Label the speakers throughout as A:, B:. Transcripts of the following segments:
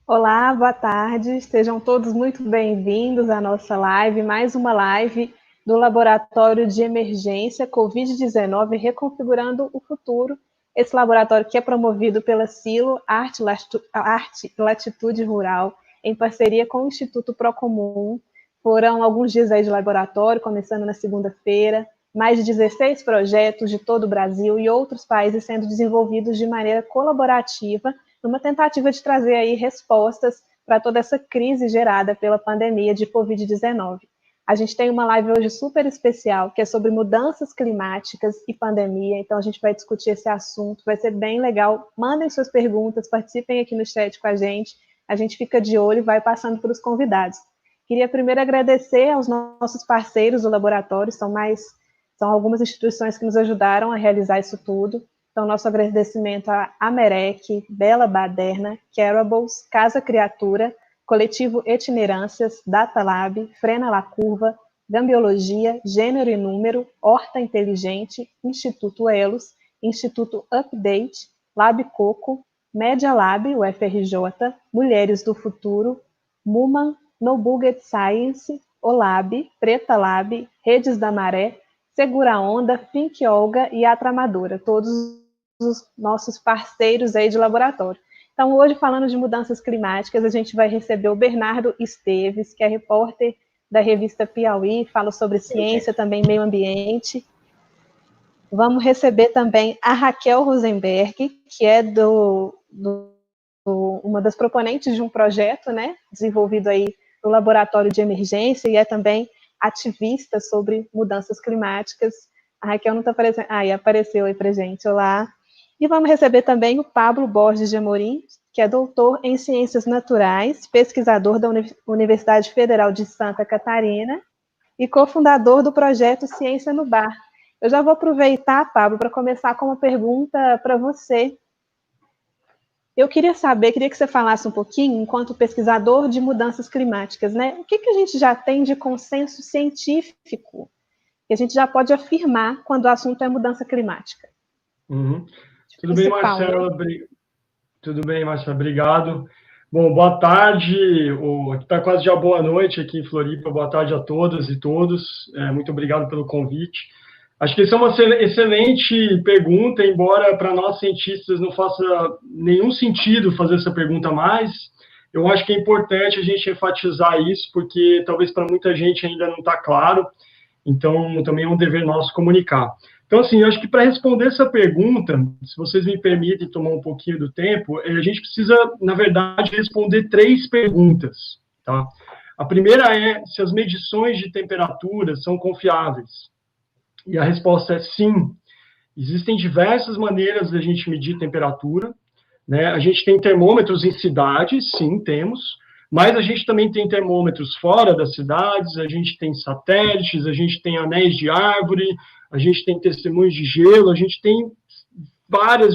A: Olá, boa tarde. Sejam todos muito bem-vindos à nossa live, mais uma live do Laboratório de Emergência Covid-19 Reconfigurando o Futuro. Esse laboratório que é promovido pela Silo Arte Latitude Rural, em parceria com o Instituto Procomum. Foram alguns dias aí de laboratório, começando na segunda-feira, mais de 16 projetos de todo o Brasil e outros países sendo desenvolvidos de maneira colaborativa, numa tentativa de trazer aí respostas para toda essa crise gerada pela pandemia de Covid-19. A gente tem uma live hoje super especial, que é sobre mudanças climáticas e pandemia, então a gente vai discutir esse assunto, vai ser bem legal. Mandem suas perguntas, participem aqui no chat com a gente fica de olho e vai passando para os convidados. Queria primeiro agradecer aos nossos parceiros do laboratório, são algumas instituições que nos ajudaram a realizar isso tudo. Então, nosso agradecimento a Amerec, Bela Baderna, Carables, Casa Criatura, Coletivo Itinerâncias, Datalab, Frena La Curva, Gambiologia, Gênero e Número, Horta Inteligente, Instituto Elos, Instituto Update, Lab Coco, Media Lab, UFRJ, Mulheres do Futuro, Muman, No Buget Science, Olab, Preta Lab, Redes da Maré, Segura Onda, Think Olga e Atramadora, todos os nossos parceiros aí de laboratório. Então, hoje, falando de mudanças climáticas, a gente vai receber o Bernardo Esteves, que é repórter da revista Piauí, fala sobre ciência, também meio ambiente. Vamos receber também a Raquel Rosenberg, que é uma das proponentes de um projeto, né, desenvolvido aí no Laboratório de Emergência, e é também ativista sobre mudanças climáticas. A Raquel não está aparecendo. Ah, e apareceu aí para gente. Olá. E vamos receber também o Pablo Borges de Amorim, que é doutor em Ciências Naturais, pesquisador da Universidade Federal de Santa Catarina e cofundador do projeto Ciência no Bar. Eu já vou aproveitar, Pablo, para começar com uma pergunta para você. Eu queria que você falasse um pouquinho, enquanto pesquisador de mudanças climáticas, né? O que a gente já tem de consenso científico que a gente já pode afirmar quando o assunto é mudança climática?
B: Uhum. Tudo bem,
A: Principal, né?
B: Marcela? Tudo bem, Marcela? Obrigado. Bom, boa tarde. Aqui está quase já boa noite aqui em Floripa. Boa tarde a todas e todos. Muito obrigado pelo convite. Acho que isso é uma excelente pergunta, embora para nós cientistas não faça nenhum sentido fazer essa pergunta mais. Eu acho que é importante a gente enfatizar isso, porque talvez para muita gente ainda não está claro. Então, também é um dever nosso comunicar. Então, assim, eu acho que para responder essa pergunta, se vocês me permitem tomar um pouquinho do tempo, a gente precisa, na verdade, responder 3 perguntas, tá? A primeira é se as medições de temperatura são confiáveis. E a resposta é sim. Existem diversas maneiras de a gente medir temperatura, né? A gente tem termômetros em cidades, sim, temos, mas a gente também tem termômetros fora das cidades, a gente tem satélites, a gente tem anéis de árvore, a gente tem testemunhos de gelo, a gente tem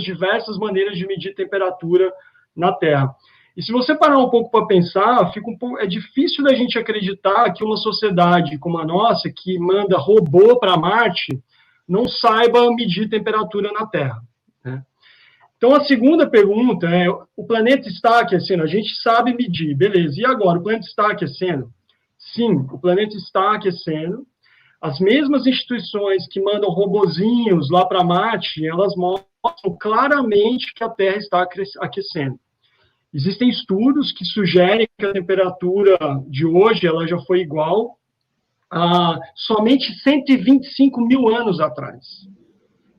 B: diversas maneiras de medir temperatura na Terra. E se você parar um pouco para pensar, é difícil da gente acreditar que uma sociedade como a nossa, que manda robô para Marte, não saiba medir temperatura na Terra, né? Então, a segunda pergunta é: o planeta está aquecendo? A gente sabe medir, beleza. E agora, o planeta está aquecendo? Sim, o planeta está aquecendo. As mesmas instituições que mandam robozinhos lá para Marte, elas mostram claramente que a Terra está aquecendo. Existem estudos que sugerem que a temperatura de hoje ela já foi igual a somente 125 mil anos atrás.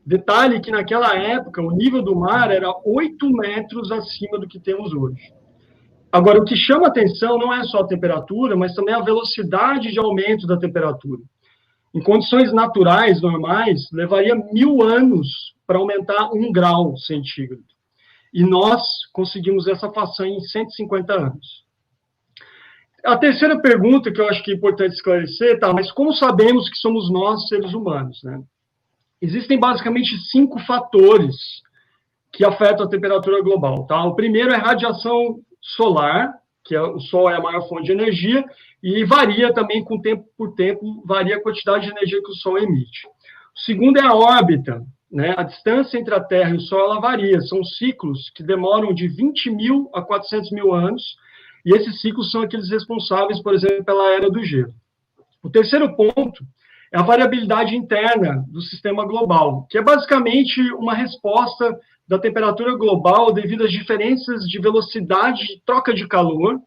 B: Detalhe que naquela época o nível do mar era 8 metros acima do que temos hoje. Agora, o que chama atenção não é só a temperatura, mas também a velocidade de aumento da temperatura. Em condições naturais, normais, levaria 1000 anos para aumentar 1 grau centígrado. E nós conseguimos essa façanha em 150 anos. A terceira pergunta que eu acho que é importante esclarecer, tá, mas como sabemos que somos nós, seres humanos, né? Existem basicamente 5 fatores que afetam a temperatura global, tá? O primeiro é radiação solar, que o Sol é a maior fonte de energia, e varia também com tempo por tempo, varia a quantidade de energia que o Sol emite. O segundo é a órbita né, a distância entre a Terra e o Sol ela varia, são ciclos que demoram de 20 mil a 400 mil anos, e esses ciclos são aqueles responsáveis, por exemplo, pela Era do Gelo. O terceiro ponto é a variabilidade interna do sistema global, que é basicamente uma resposta da temperatura global devido às diferenças de velocidade de troca de calor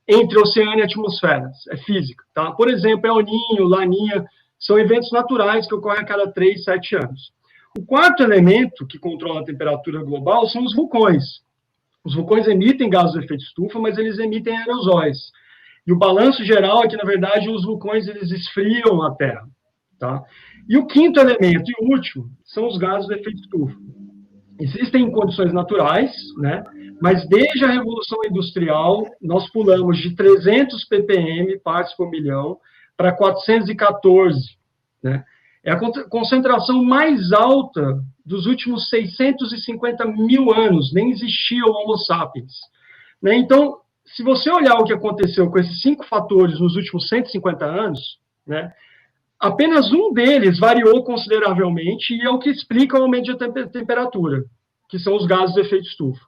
B: entre oceano e atmosfera. É física, tá? Por exemplo, El Niño, Laninha, são eventos naturais que ocorrem a cada 3, 7 anos. O quarto elemento que controla a temperatura global são os vulcões. Os vulcões emitem gases de efeito estufa, mas eles emitem aerosóis. E o balanço geral é que, na verdade, os vulcões eles esfriam a Terra. Tá? E o quinto elemento, e o último, são os gases de efeito estufa. Existem condições naturais, né? Mas desde a Revolução Industrial, nós pulamos de 300 ppm, partes por milhão, para 414. Né? É a concentração mais alta dos últimos 650 mil anos, nem existia o Homo sapiens. Né? Então, se você olhar o que aconteceu com esses 5 fatores nos últimos 150 anos, né, apenas um deles variou consideravelmente e é o que explica o aumento de temperatura, que são os gases de efeito estufa.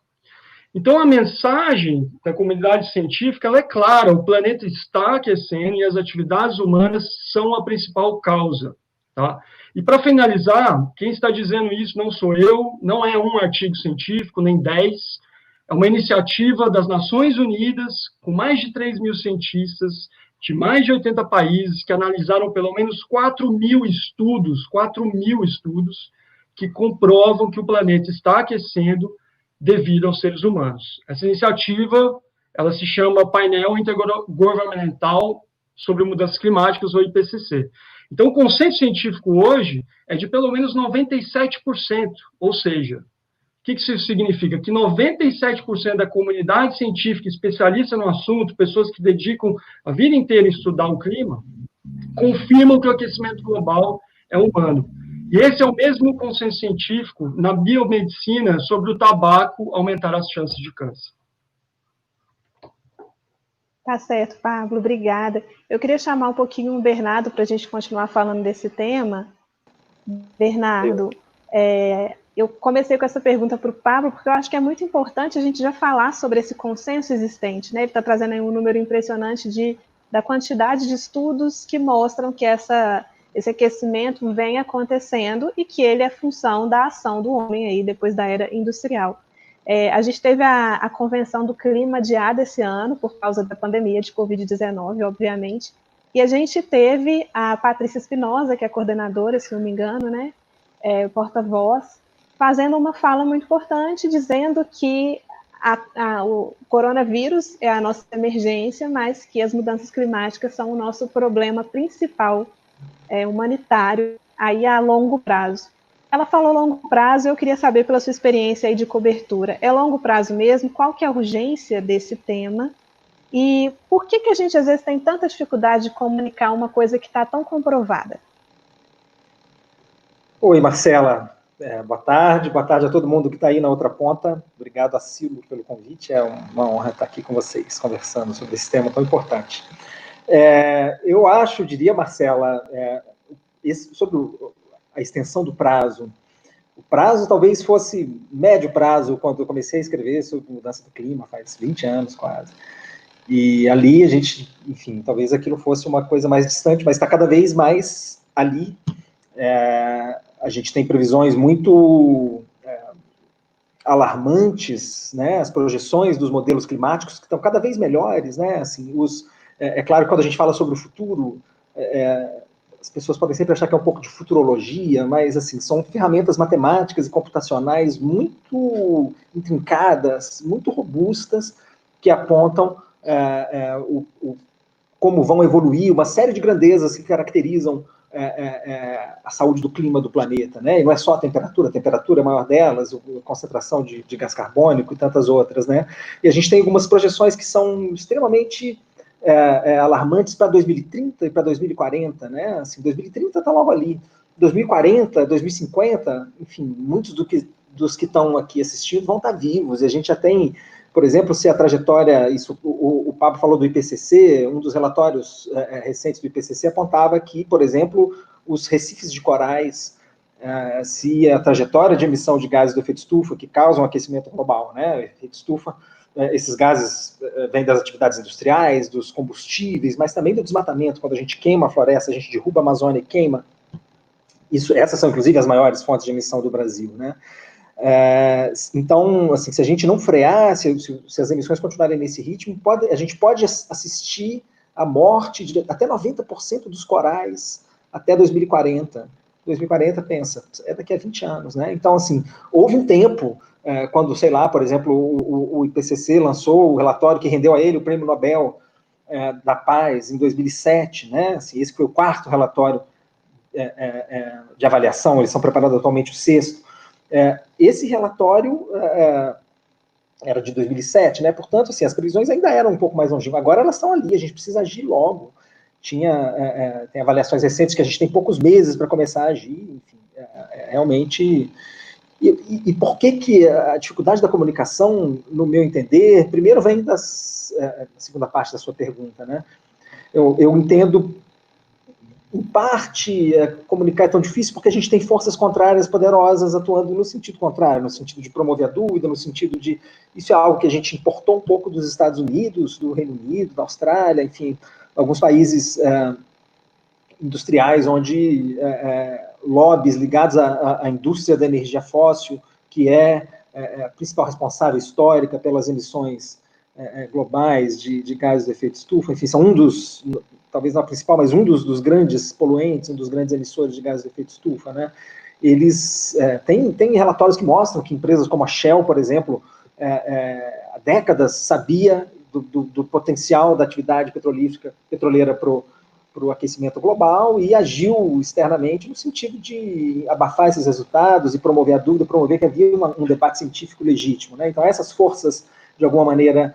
B: Então, a mensagem da comunidade científica ela é clara: o planeta está aquecendo e as atividades humanas são a principal causa. Tá? E, para finalizar, quem está dizendo isso não sou eu, não é um artigo científico, nem 10, é uma iniciativa das Nações Unidas, com mais de 3 mil cientistas, de mais de 80 países, que analisaram pelo menos 4 mil estudos, que comprovam que o planeta está aquecendo devido aos seres humanos. Essa iniciativa, ela se chama Painel Intergovernamental sobre Mudanças Climáticas, ou IPCC. Então, o consenso científico hoje é de pelo menos 97%, ou seja, o que isso significa? Que 97% da comunidade científica, especialista no assunto, pessoas que dedicam a vida inteira a estudar o clima, confirmam que o aquecimento global é humano. E esse é o mesmo consenso científico na biomedicina sobre o tabaco aumentar as chances de câncer.
A: Tá certo, Pablo, obrigada. Eu queria chamar um pouquinho o Bernardo para a gente continuar falando desse tema. Bernardo, eu comecei com essa pergunta para o Pablo, porque eu acho que é muito importante a gente já falar sobre esse consenso existente, né? Ele está trazendo aí um número impressionante da quantidade de estudos que mostram que esse aquecimento vem acontecendo e que ele é função da ação do homem aí depois da era industrial. A gente teve a Convenção do Clima adiada esse ano, por causa da pandemia de Covid-19, obviamente, e a gente teve a Patrícia Espinosa, que é coordenadora, se não me engano, né, porta-voz, fazendo uma fala muito importante, dizendo que o coronavírus é a nossa emergência, mas que as mudanças climáticas são o nosso problema principal humanitário aí a longo prazo. Ela falou longo prazo, eu queria saber pela sua experiência aí de cobertura. É longo prazo mesmo? Qual que é a urgência desse tema? E por que a gente às vezes tem tanta dificuldade de comunicar uma coisa que está tão comprovada?
C: Oi, Marcela. Boa tarde a todo mundo que está aí na outra ponta. Obrigado a Silo pelo convite, é uma honra estar aqui com vocês, conversando sobre esse tema tão importante. Eu diria, Marcela, sobre a extensão do prazo. O prazo talvez fosse médio prazo, quando eu comecei a escrever sobre mudança do clima, faz 20 anos quase. E ali a gente, enfim, talvez aquilo fosse uma coisa mais distante, mas está cada vez mais ali. A gente tem previsões muito alarmantes, né? As projeções dos modelos climáticos que estão cada vez melhores, né? Assim, é claro que quando a gente fala sobre o futuro, as pessoas podem sempre achar que é um pouco de futurologia, mas assim, são ferramentas matemáticas e computacionais muito intrincadas, muito robustas, que apontam como vão evoluir uma série de grandezas que caracterizam a saúde do clima do planeta, né? E não é só a temperatura é a maior delas, a concentração de gás carbônico e tantas outras, né? E a gente tem algumas projeções que são extremamente alarmantes para 2030 e para 2040, né? Assim, 2030 está logo ali. 2040, 2050, enfim, muitos dos que estão aqui assistindo vão estar vivos, e a gente já tem, por exemplo, se a trajetória, o Pablo falou do IPCC, um dos relatórios recentes do IPCC apontava que, por exemplo, os recifes de corais se a trajetória de emissão de gases do efeito estufa, que causam aquecimento global, né, o efeito estufa, esses gases vêm das atividades industriais, dos combustíveis, mas também do desmatamento. Quando a gente queima a floresta, a gente derruba a Amazônia e queima. Essas são, inclusive, as maiores fontes de emissão do Brasil, né? Então, assim, se a gente não frear, se as emissões continuarem nesse ritmo, a gente pode assistir à morte de até 90% dos corais até 2040. 2040, pensa, é daqui a 20 anos, né? Então, assim, houve um tempo, quando, sei lá, por exemplo, o IPCC lançou o relatório que rendeu a ele o Prêmio Nobel da Paz em 2007, né? Assim, esse foi o quarto relatório de avaliação, eles são preparados atualmente o sexto. Esse relatório era de 2007, né? Portanto, assim, as previsões ainda eram um pouco mais longínquas. Agora elas estão ali, a gente precisa agir logo. Tem avaliações recentes que a gente tem poucos meses para começar a agir, enfim, realmente. E por que a dificuldade da comunicação, no meu entender, primeiro vem da segunda parte da sua pergunta, né? Eu entendo, em parte, comunicar é tão difícil porque a gente tem forças contrárias poderosas atuando no sentido contrário, no sentido de promover a dúvida, no sentido de... Isso é algo que a gente importou um pouco dos Estados Unidos, do Reino Unido, da Austrália, enfim, alguns países industriais onde lobbies ligados à indústria da energia fóssil, que é a principal responsável histórica pelas emissões globais de gases de efeito estufa, enfim, são talvez não a principal, mas um dos grandes poluentes, um dos grandes emissores de gases de efeito estufa, né? Eles têm relatórios que mostram que empresas como a Shell, por exemplo, há décadas sabia do potencial da atividade petroleira para o aquecimento global e agiu externamente no sentido de abafar esses resultados e promover a dúvida, promover que havia um debate científico legítimo, né? Então essas forças, de alguma maneira,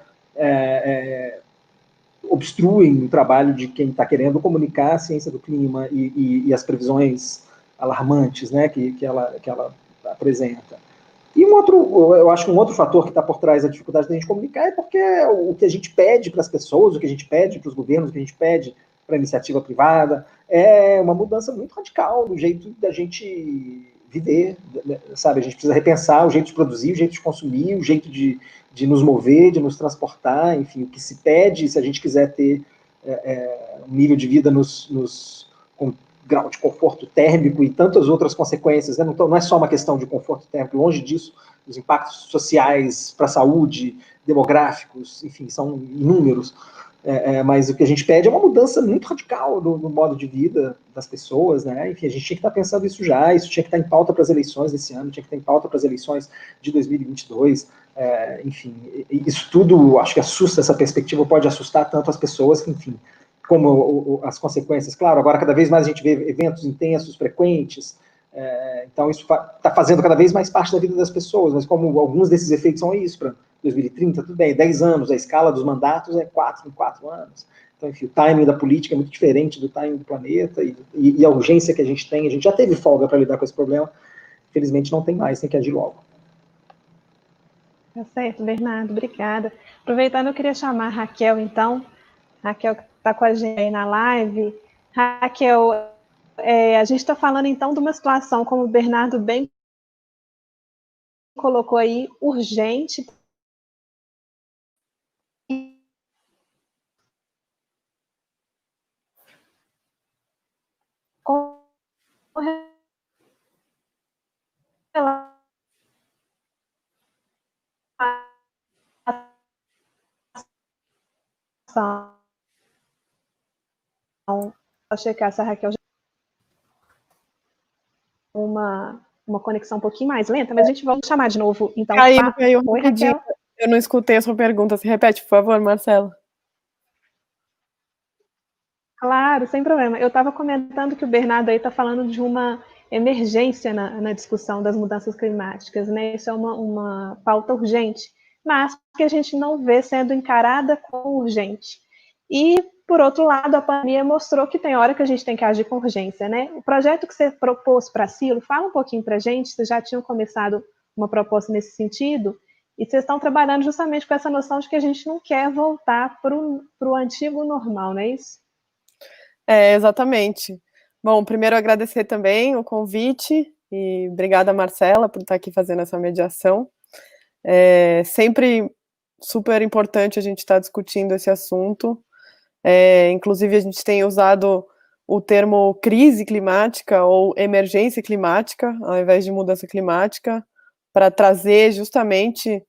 C: obstruem o trabalho de quem está querendo comunicar a ciência do clima e as previsões alarmantes, né, que ela apresenta. E eu acho que um outro fator que está por trás da dificuldade da gente comunicar é porque o que a gente pede para as pessoas, o que a gente pede para os governos, o que a gente pede para a iniciativa privada, é uma mudança muito radical no jeito da gente viver, sabe? A gente precisa repensar o jeito de produzir, o jeito de consumir, o jeito de nos mover, de nos transportar, enfim, o que se pede, se a gente quiser ter um nível de vida com grau de conforto térmico e tantas outras consequências, né? Não é só uma questão de conforto térmico, longe disso, os impactos sociais para a saúde, demográficos, enfim, são inúmeros. Mas o que a gente pede é uma mudança muito radical no modo de vida das pessoas, né? Enfim, a gente tinha que estar pensando isso já, isso tinha que estar em pauta para as eleições desse ano, tinha que estar em pauta para as eleições de 2022, enfim, isso tudo, acho que assusta, essa perspectiva pode assustar tanto as pessoas que, enfim, como as consequências, claro, agora cada vez mais a gente vê eventos intensos, frequentes, então isso está fazendo cada vez mais parte da vida das pessoas, mas como alguns desses efeitos são isso, para 2030, tudo bem, 10 anos, a escala dos mandatos é 4 em 4 anos, então, enfim, o timing da política é muito diferente do timing do planeta, e a urgência que a gente já teve folga para lidar com esse problema, infelizmente não tem mais, tem que agir logo.
A: Tá certo, Bernardo, obrigada. Aproveitando, eu queria chamar a Raquel, então. Raquel, que está com a gente aí na live. Raquel, a gente está falando, então, de uma situação, como o Bernardo bem colocou aí, urgente. Com relação a checar se a Raquel já uma conexão um pouquinho mais lenta, mas a gente vai chamar de novo, então.
D: Caiu
A: Oi, Raquel.
D: Eu não escutei a sua pergunta. Se repete, por favor, Marcela.
A: Claro, sem problema. Eu estava comentando que o Bernardo aí está falando de uma emergência na discussão das mudanças climáticas, né? Isso é uma pauta urgente, mas que a gente não vê sendo encarada como urgente. E, por outro lado, a pandemia mostrou que tem hora que a gente tem que agir com urgência, né? O projeto que você propôs para a Silo, fala um pouquinho para a gente, vocês já tinham começado uma proposta nesse sentido, e vocês estão trabalhando justamente com essa noção de que a gente não quer voltar para o antigo normal, não é isso?
D: Exatamente. Bom, primeiro agradecer também o convite e obrigada, Marcela, por estar aqui fazendo essa mediação. Sempre super importante a gente estar discutindo esse assunto. Inclusive, a gente tem usado o termo crise climática ou emergência climática, ao invés de mudança climática, para trazer justamente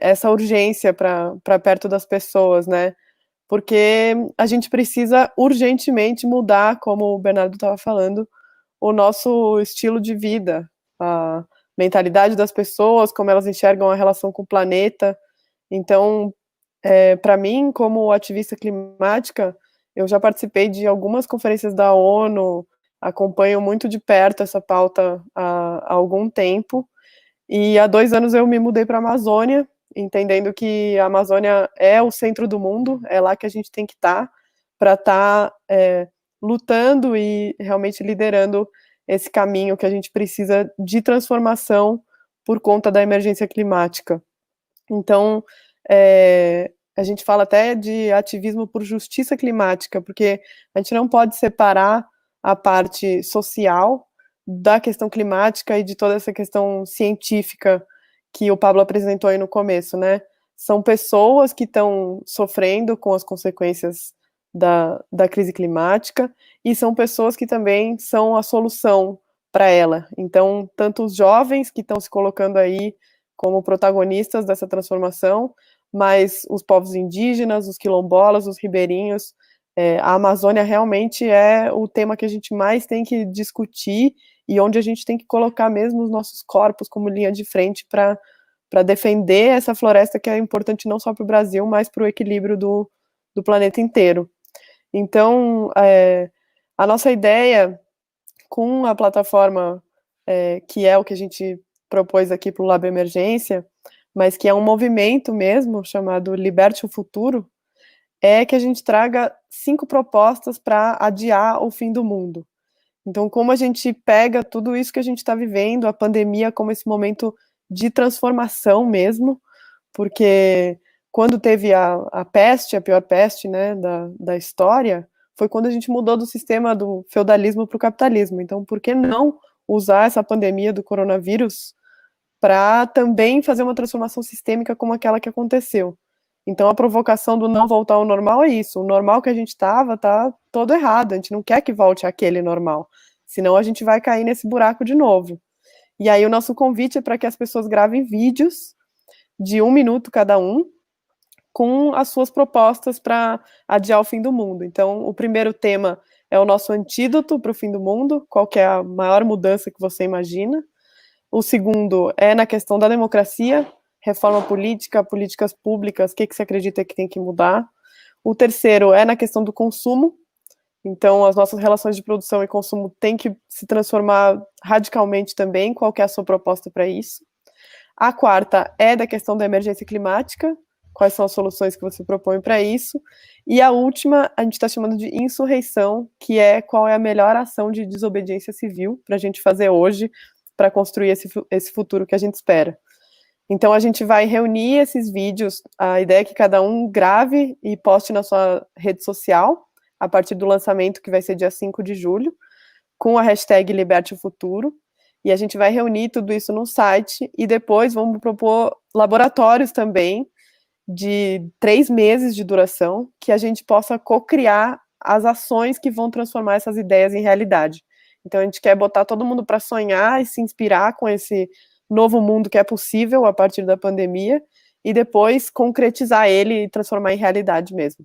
D: essa urgência para perto das pessoas, né? Porque a gente precisa urgentemente mudar, como o Bernardo estava falando, o nosso estilo de vida, a mentalidade das pessoas, como elas enxergam a relação com o planeta. Então, para mim, como ativista climática, eu já participei de algumas conferências da ONU, acompanho muito de perto essa pauta há algum tempo, e há 2 anos eu me mudei para a Amazônia, entendendo que a Amazônia é o centro do mundo, é lá que a gente tem que estar, para estar lutando e realmente liderando esse caminho que a gente precisa de transformação por conta da emergência climática. Então, a gente fala até de ativismo por justiça climática, porque a gente não pode separar a parte social da questão climática e de toda essa questão científica que o Pablo apresentou aí no começo, né? São pessoas que estão sofrendo com as consequências da crise climática e são pessoas que também são a solução para ela. Então, tanto os jovens que estão se colocando aí como protagonistas dessa transformação, mas os povos indígenas, os quilombolas, os ribeirinhos, a Amazônia realmente é o tema que a gente mais tem que discutir e onde a gente tem que colocar mesmo os nossos corpos como linha de frente para defender essa floresta que é importante não só para o Brasil, mas para o equilíbrio do planeta inteiro. Então, a nossa ideia com a plataforma, que é o que a gente propôs aqui para o Lab Emergência, mas que é um movimento mesmo, chamado Liberte o Futuro, é que a gente traga 5 propostas para adiar o fim do mundo. Então, como a gente pega tudo isso que a gente está vivendo, a pandemia como esse momento de transformação mesmo, porque quando teve a peste, a pior peste, né, da história, foi quando a gente mudou do sistema do feudalismo para o capitalismo. Então, por que não usar essa pandemia do coronavírus para também fazer uma transformação sistêmica como aquela que aconteceu? Então, a provocação do não voltar ao normal é isso. O normal que a gente estava está todo errado. A gente não quer que volte àquele normal. Senão, a gente vai cair nesse buraco de novo. E aí, o nosso convite é para que as pessoas gravem vídeos de 1 minuto cada um, com as suas propostas para adiar o fim do mundo. Então, o primeiro tema é o nosso antídoto para o fim do mundo, qual que é a maior mudança que você imagina. O segundo é na questão da democracia, reforma política, políticas públicas, o que você acredita que tem que mudar. O terceiro é na questão do consumo, então as nossas relações de produção e consumo têm que se transformar radicalmente também, qual que é a sua proposta para isso. A quarta é da questão da emergência climática, quais são as soluções que você propõe para isso. E a última, a gente está chamando de insurreição, que é qual é a melhor ação de desobediência civil para a gente fazer hoje, para construir esse futuro que a gente espera. Então, a gente vai reunir esses vídeos, a ideia é que cada um grave e poste na sua rede social, a partir do lançamento, que vai ser dia 5 de julho, com a hashtag Liberte o Futuro, e a gente vai reunir tudo isso no site, e depois vamos propor laboratórios também, de 3 meses de duração, que a gente possa co-criar as ações que vão transformar essas ideias em realidade. Então, a gente quer botar todo mundo para sonhar e se inspirar com esse novo mundo que é possível a partir da pandemia, e depois concretizar ele e transformar em realidade mesmo.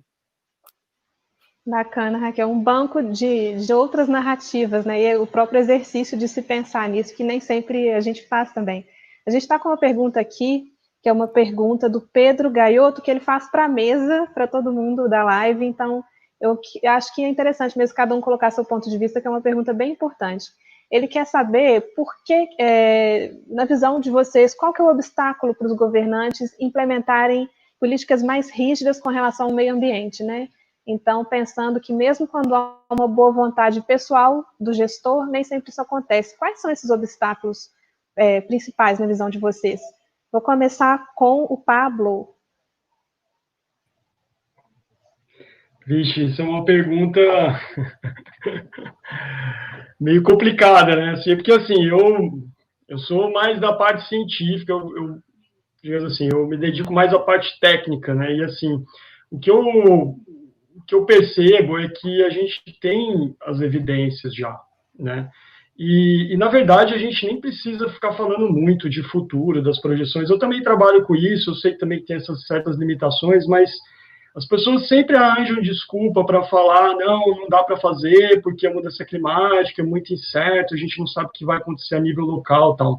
A: Bacana, Raquel. Um banco de outras narrativas, né? E o próprio exercício de se pensar nisso, que nem sempre a gente faz também. A gente está com uma pergunta aqui, que é uma pergunta do Pedro Gaioto, que ele faz para a mesa, para todo mundo da live. Então, eu acho que é interessante mesmo cada um colocar seu ponto de vista, que é uma pergunta bem importante. Ele quer saber por que, na visão de vocês, qual que é o obstáculo para os governantes implementarem políticas mais rígidas com relação ao meio ambiente, né? Então, pensando que mesmo quando há uma boa vontade pessoal do gestor, nem sempre isso acontece. Quais são esses obstáculos principais na visão de vocês? Vou começar com o Pablo.
B: Vixe, isso é uma pergunta meio complicada, né? Assim, porque assim, eu sou mais da parte científica, digamos assim, eu me dedico mais à parte técnica, né? E assim, o que eu percebo é que a gente tem as evidências já, né? Na verdade, a gente nem precisa ficar falando muito de futuro, das projeções. Eu também trabalho com isso, eu sei também que tem essas certas limitações, mas as pessoas sempre arranjam desculpa para falar, não dá para fazer, porque a mudança climática é muito incerto, a gente não sabe o que vai acontecer a nível local e tal.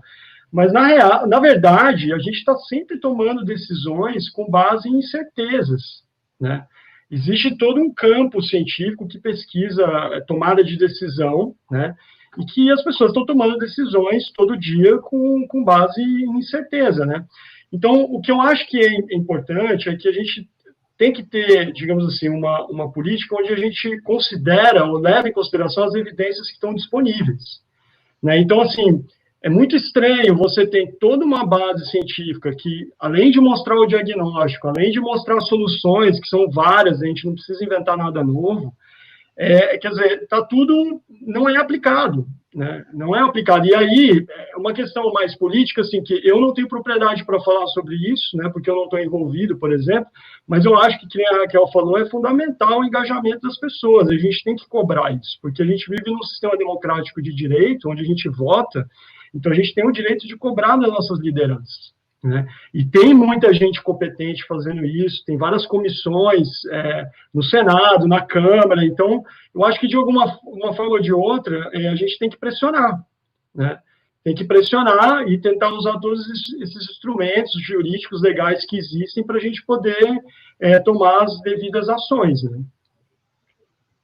B: Mas, na verdade, a gente está sempre tomando decisões com base em incertezas, né? Existe todo um campo científico que pesquisa tomada de decisão, né? E que as pessoas estão tomando decisões todo dia com base em incerteza, né? Então, o que eu acho que é importante é que a gente tem que ter, digamos assim, uma política onde a gente considera ou leva em consideração as evidências que estão disponíveis, né? Então, assim, é muito estranho você ter toda uma base científica que, além de mostrar o diagnóstico, além de mostrar soluções, que são várias, a gente não precisa inventar nada novo, quer dizer, tá tudo, não é aplicado, né? Não é aplicado. E aí, é uma questão mais política, assim, que eu não tenho propriedade para falar sobre isso, né? Porque eu não estou envolvido, por exemplo, mas eu acho que a Raquel falou, é fundamental o engajamento das pessoas. A gente tem que cobrar isso, porque a gente vive num sistema democrático de direito, onde a gente vota, então a gente tem o direito de cobrar das nossas lideranças, né? E tem muita gente competente fazendo isso, tem várias comissões no Senado, na Câmara, então eu acho que de uma forma ou de outra a gente tem que pressionar, né? Tem que pressionar e tentar usar todos esses instrumentos jurídicos legais que existem para a gente poder tomar as devidas ações, né?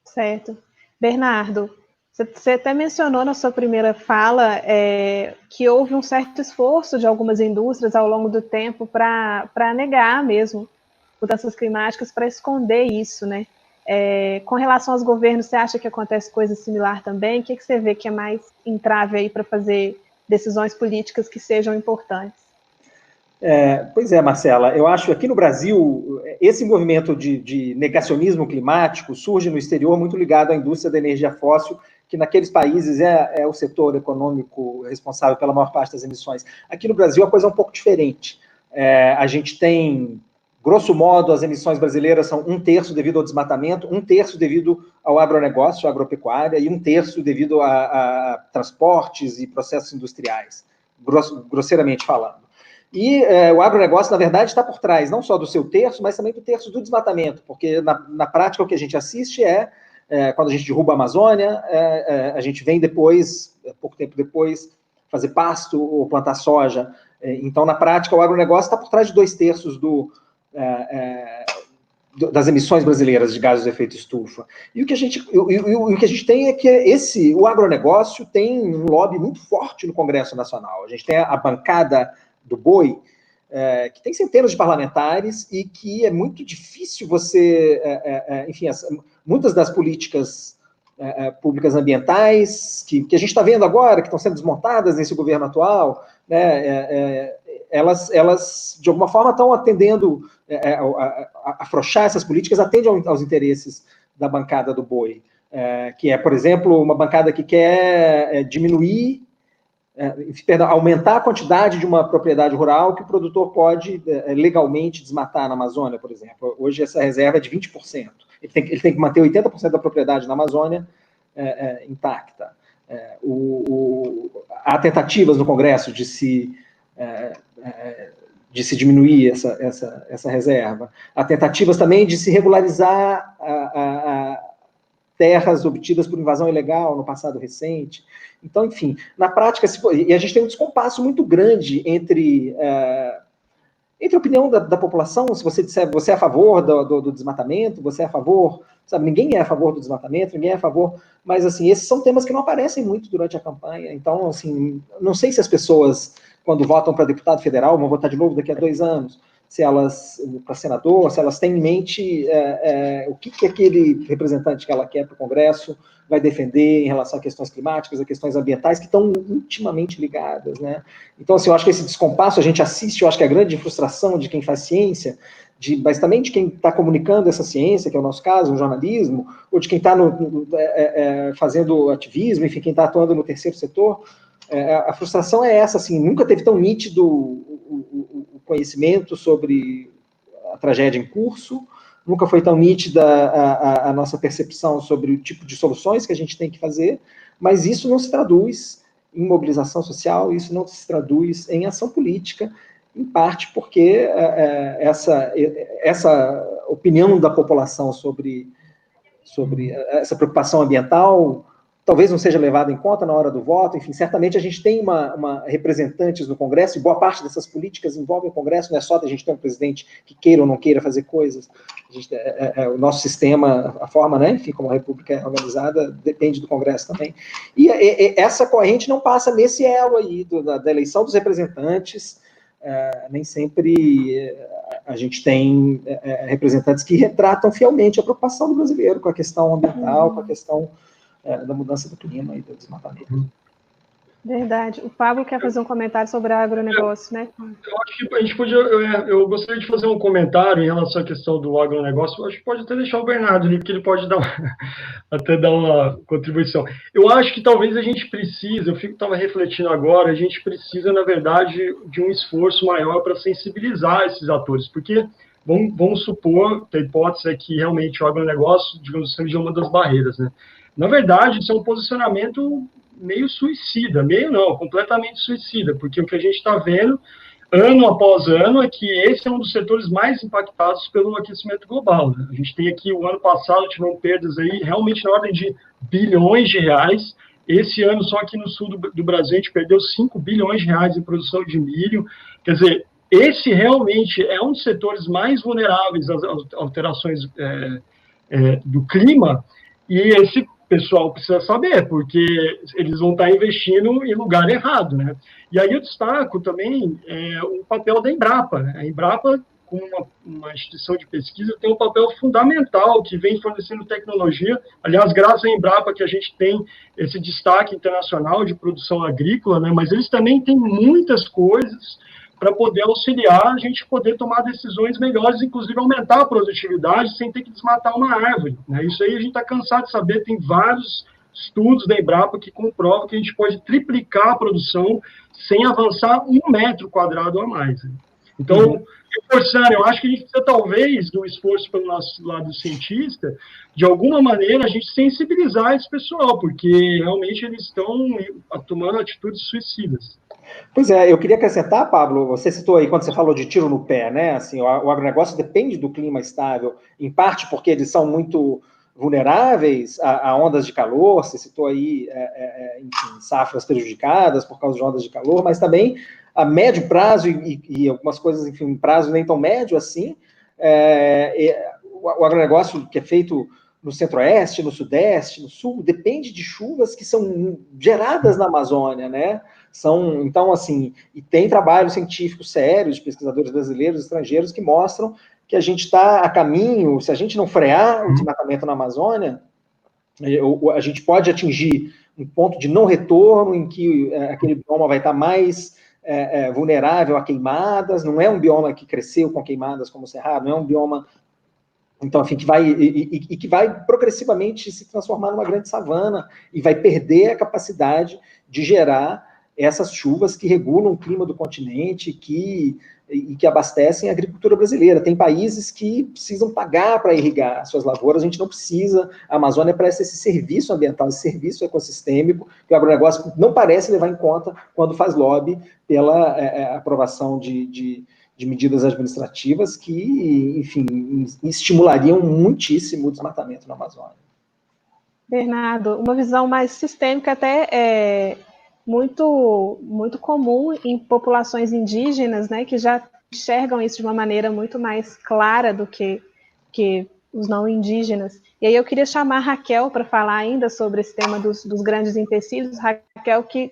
A: Certo. Bernardo, você até mencionou na sua primeira fala que houve um certo esforço de algumas indústrias ao longo do tempo para negar mesmo mudanças climáticas, para esconder isso, né? Com relação aos governos, você acha que acontece coisa similar também? O que você vê que é mais entrave aí para fazer decisões políticas que sejam importantes?
C: Pois é, Marcela, eu acho que aqui no Brasil, esse movimento de negacionismo climático surge no exterior muito ligado à indústria da energia fóssil, que naqueles países é o setor econômico responsável pela maior parte das emissões. Aqui no Brasil a coisa é um pouco diferente. A gente tem, grosso modo, as emissões brasileiras são 1/3 devido ao desmatamento, 1/3 devido ao agronegócio, à agropecuária, e 1/3 devido a transportes e processos industriais, grosseiramente falando. E o agronegócio, na verdade, está por trás, não só do seu terço, mas também do terço do desmatamento, porque na prática o que a gente assiste quando a gente derruba a Amazônia, a gente vem depois, pouco tempo depois, fazer pasto ou plantar soja. Então, na prática, o agronegócio está por trás de 2/3 das emissões brasileiras de gases de efeito estufa. E o que a gente tem é que o agronegócio tem um lobby muito forte no Congresso Nacional. A gente tem a bancada do boi, que tem centenas de parlamentares e que é muito difícil você... enfim, muitas das políticas públicas ambientais que a gente está vendo agora, que estão sendo desmontadas nesse governo atual, né, elas, de alguma forma, estão atendendo, afrouxar essas políticas, atendem aos interesses da bancada do boi, que é, por exemplo, uma bancada que quer diminuir, aumentar a quantidade de uma propriedade rural que o produtor pode legalmente desmatar na Amazônia, por exemplo. Hoje essa reserva é de 20%. Ele tem que manter 80% da propriedade na Amazônia intacta. Há tentativas no Congresso de se diminuir essa reserva. Há tentativas também de se regularizar terras obtidas por invasão ilegal no passado recente. Então, enfim, na prática, e a gente tem um descompasso muito grande entre a opinião da população. Se você disser você é a favor do desmatamento, você é a favor, sabe, ninguém é a favor do desmatamento, ninguém é a favor, mas, assim, esses são temas que não aparecem muito durante a campanha. Então, assim, não sei se as pessoas, quando votam para deputado federal, vão votar de novo daqui a 2 anos, se elas, para senador, se elas têm em mente o que aquele representante que ela quer para o Congresso vai defender em relação a questões climáticas, a questões ambientais, que estão intimamente ligadas, né? Então, assim, eu acho que esse descompasso a gente assiste, eu acho que a grande frustração de quem faz ciência, mas também de quem está comunicando essa ciência, que é o nosso caso, o jornalismo, ou de quem está fazendo ativismo, enfim, quem está atuando no terceiro setor, a frustração é essa, assim, nunca teve tão nítido o conhecimento sobre a tragédia em curso, nunca foi tão nítida a nossa percepção sobre o tipo de soluções que a gente tem que fazer, mas isso não se traduz em mobilização social, isso não se traduz em ação política, em parte porque essa opinião da população sobre essa preocupação ambiental talvez não seja levada em conta na hora do voto. Enfim, certamente a gente tem representantes no Congresso, e boa parte dessas políticas envolvem o Congresso, não é só da gente ter um presidente que queira ou não queira fazer coisas. O nosso sistema, a forma, né, enfim, como a República é organizada, depende do Congresso também. E essa corrente não passa nesse elo aí da eleição dos representantes. Nem sempre a gente tem representantes que retratam fielmente a preocupação do brasileiro com a questão ambiental, com a questão da mudança do clima e do desmatamento.
A: Verdade. O Pablo quer fazer um comentário sobre agronegócio, né?
B: Eu acho que a gente podia, eu gostaria de fazer um comentário em relação à questão do agronegócio. Eu acho que pode até deixar o Bernardo ali, porque ele pode até dar uma contribuição. Eu acho que talvez a gente precise, estava refletindo agora, a gente precisa, na verdade, de um esforço maior para sensibilizar esses atores, porque vamos supor que a hipótese é que realmente o agronegócio, digamos, seja uma das barreiras, né? Na verdade, isso é um posicionamento meio suicida, meio não, completamente suicida, porque o que a gente está vendo, ano após ano, é que esse é um dos setores mais impactados pelo aquecimento global, né? A gente tem aqui, o ano passado, tivemos perdas aí, realmente na ordem de bilhões de reais. Esse ano, só aqui no sul do Brasil, a gente perdeu 5 bilhões de reais em produção de milho. Quer dizer, esse realmente é um dos setores mais vulneráveis às alterações do clima, e esse pessoal precisa saber, porque eles vão estar investindo em lugar errado, né? E aí eu destaco também o papel da Embrapa, né? A Embrapa, como uma instituição de pesquisa, tem um papel fundamental, que vem fornecendo tecnologia. Aliás, graças à Embrapa que a gente tem esse destaque internacional de produção agrícola, né? Mas eles também têm muitas coisas para poder auxiliar a gente poder tomar decisões melhores, inclusive aumentar a produtividade sem ter que desmatar uma árvore, né? Isso aí a gente está cansado de saber, tem vários estudos da Embrapa que comprovam que a gente pode triplicar a produção sem avançar 1 metro quadrado a mais, né? Então, reforçando, eu acho que a gente precisa, talvez, do esforço pelo nosso lado cientista, de alguma maneira, a gente sensibilizar esse pessoal, porque realmente eles estão tomando atitudes suicidas.
C: Pois é, eu queria acrescentar, Pablo, você citou aí, quando você falou de tiro no pé, né? Assim, o agronegócio depende do clima estável, em parte porque eles são muito vulneráveis a ondas de calor, você citou aí, enfim, safras prejudicadas por causa de ondas de calor, mas também a médio prazo e algumas coisas, enfim, em prazo nem tão médio assim, o agronegócio que é feito no centro-oeste, no sudeste, no sul, depende de chuvas que são geradas na Amazônia, né? Então, assim, e tem trabalhos científicos sérios de pesquisadores brasileiros e estrangeiros que mostram que a gente está a caminho, se a gente não frear o desmatamento na Amazônia, a gente pode atingir um ponto de não retorno em que aquele bioma vai estar mais vulnerável a queimadas. Não é um bioma que cresceu com queimadas como o Cerrado, não é um bioma, então, enfim, que vai progressivamente se transformar numa grande savana e vai perder a capacidade de gerar essas chuvas que regulam o clima do continente e que abastecem a agricultura brasileira. Tem países que precisam pagar para irrigar as suas lavouras, a gente não precisa. A Amazônia presta esse serviço ambiental, esse serviço ecossistêmico, que o agronegócio não parece levar em conta quando faz lobby pela aprovação de medidas administrativas que, enfim, estimulariam muitíssimo o desmatamento na Amazônia.
A: Bernardo, uma visão mais sistêmica até muito, muito comum em populações indígenas, né, que já enxergam isso de uma maneira muito mais clara do que os não indígenas. E aí eu queria chamar a Raquel para falar ainda sobre esse tema dos grandes empecilhos. Raquel que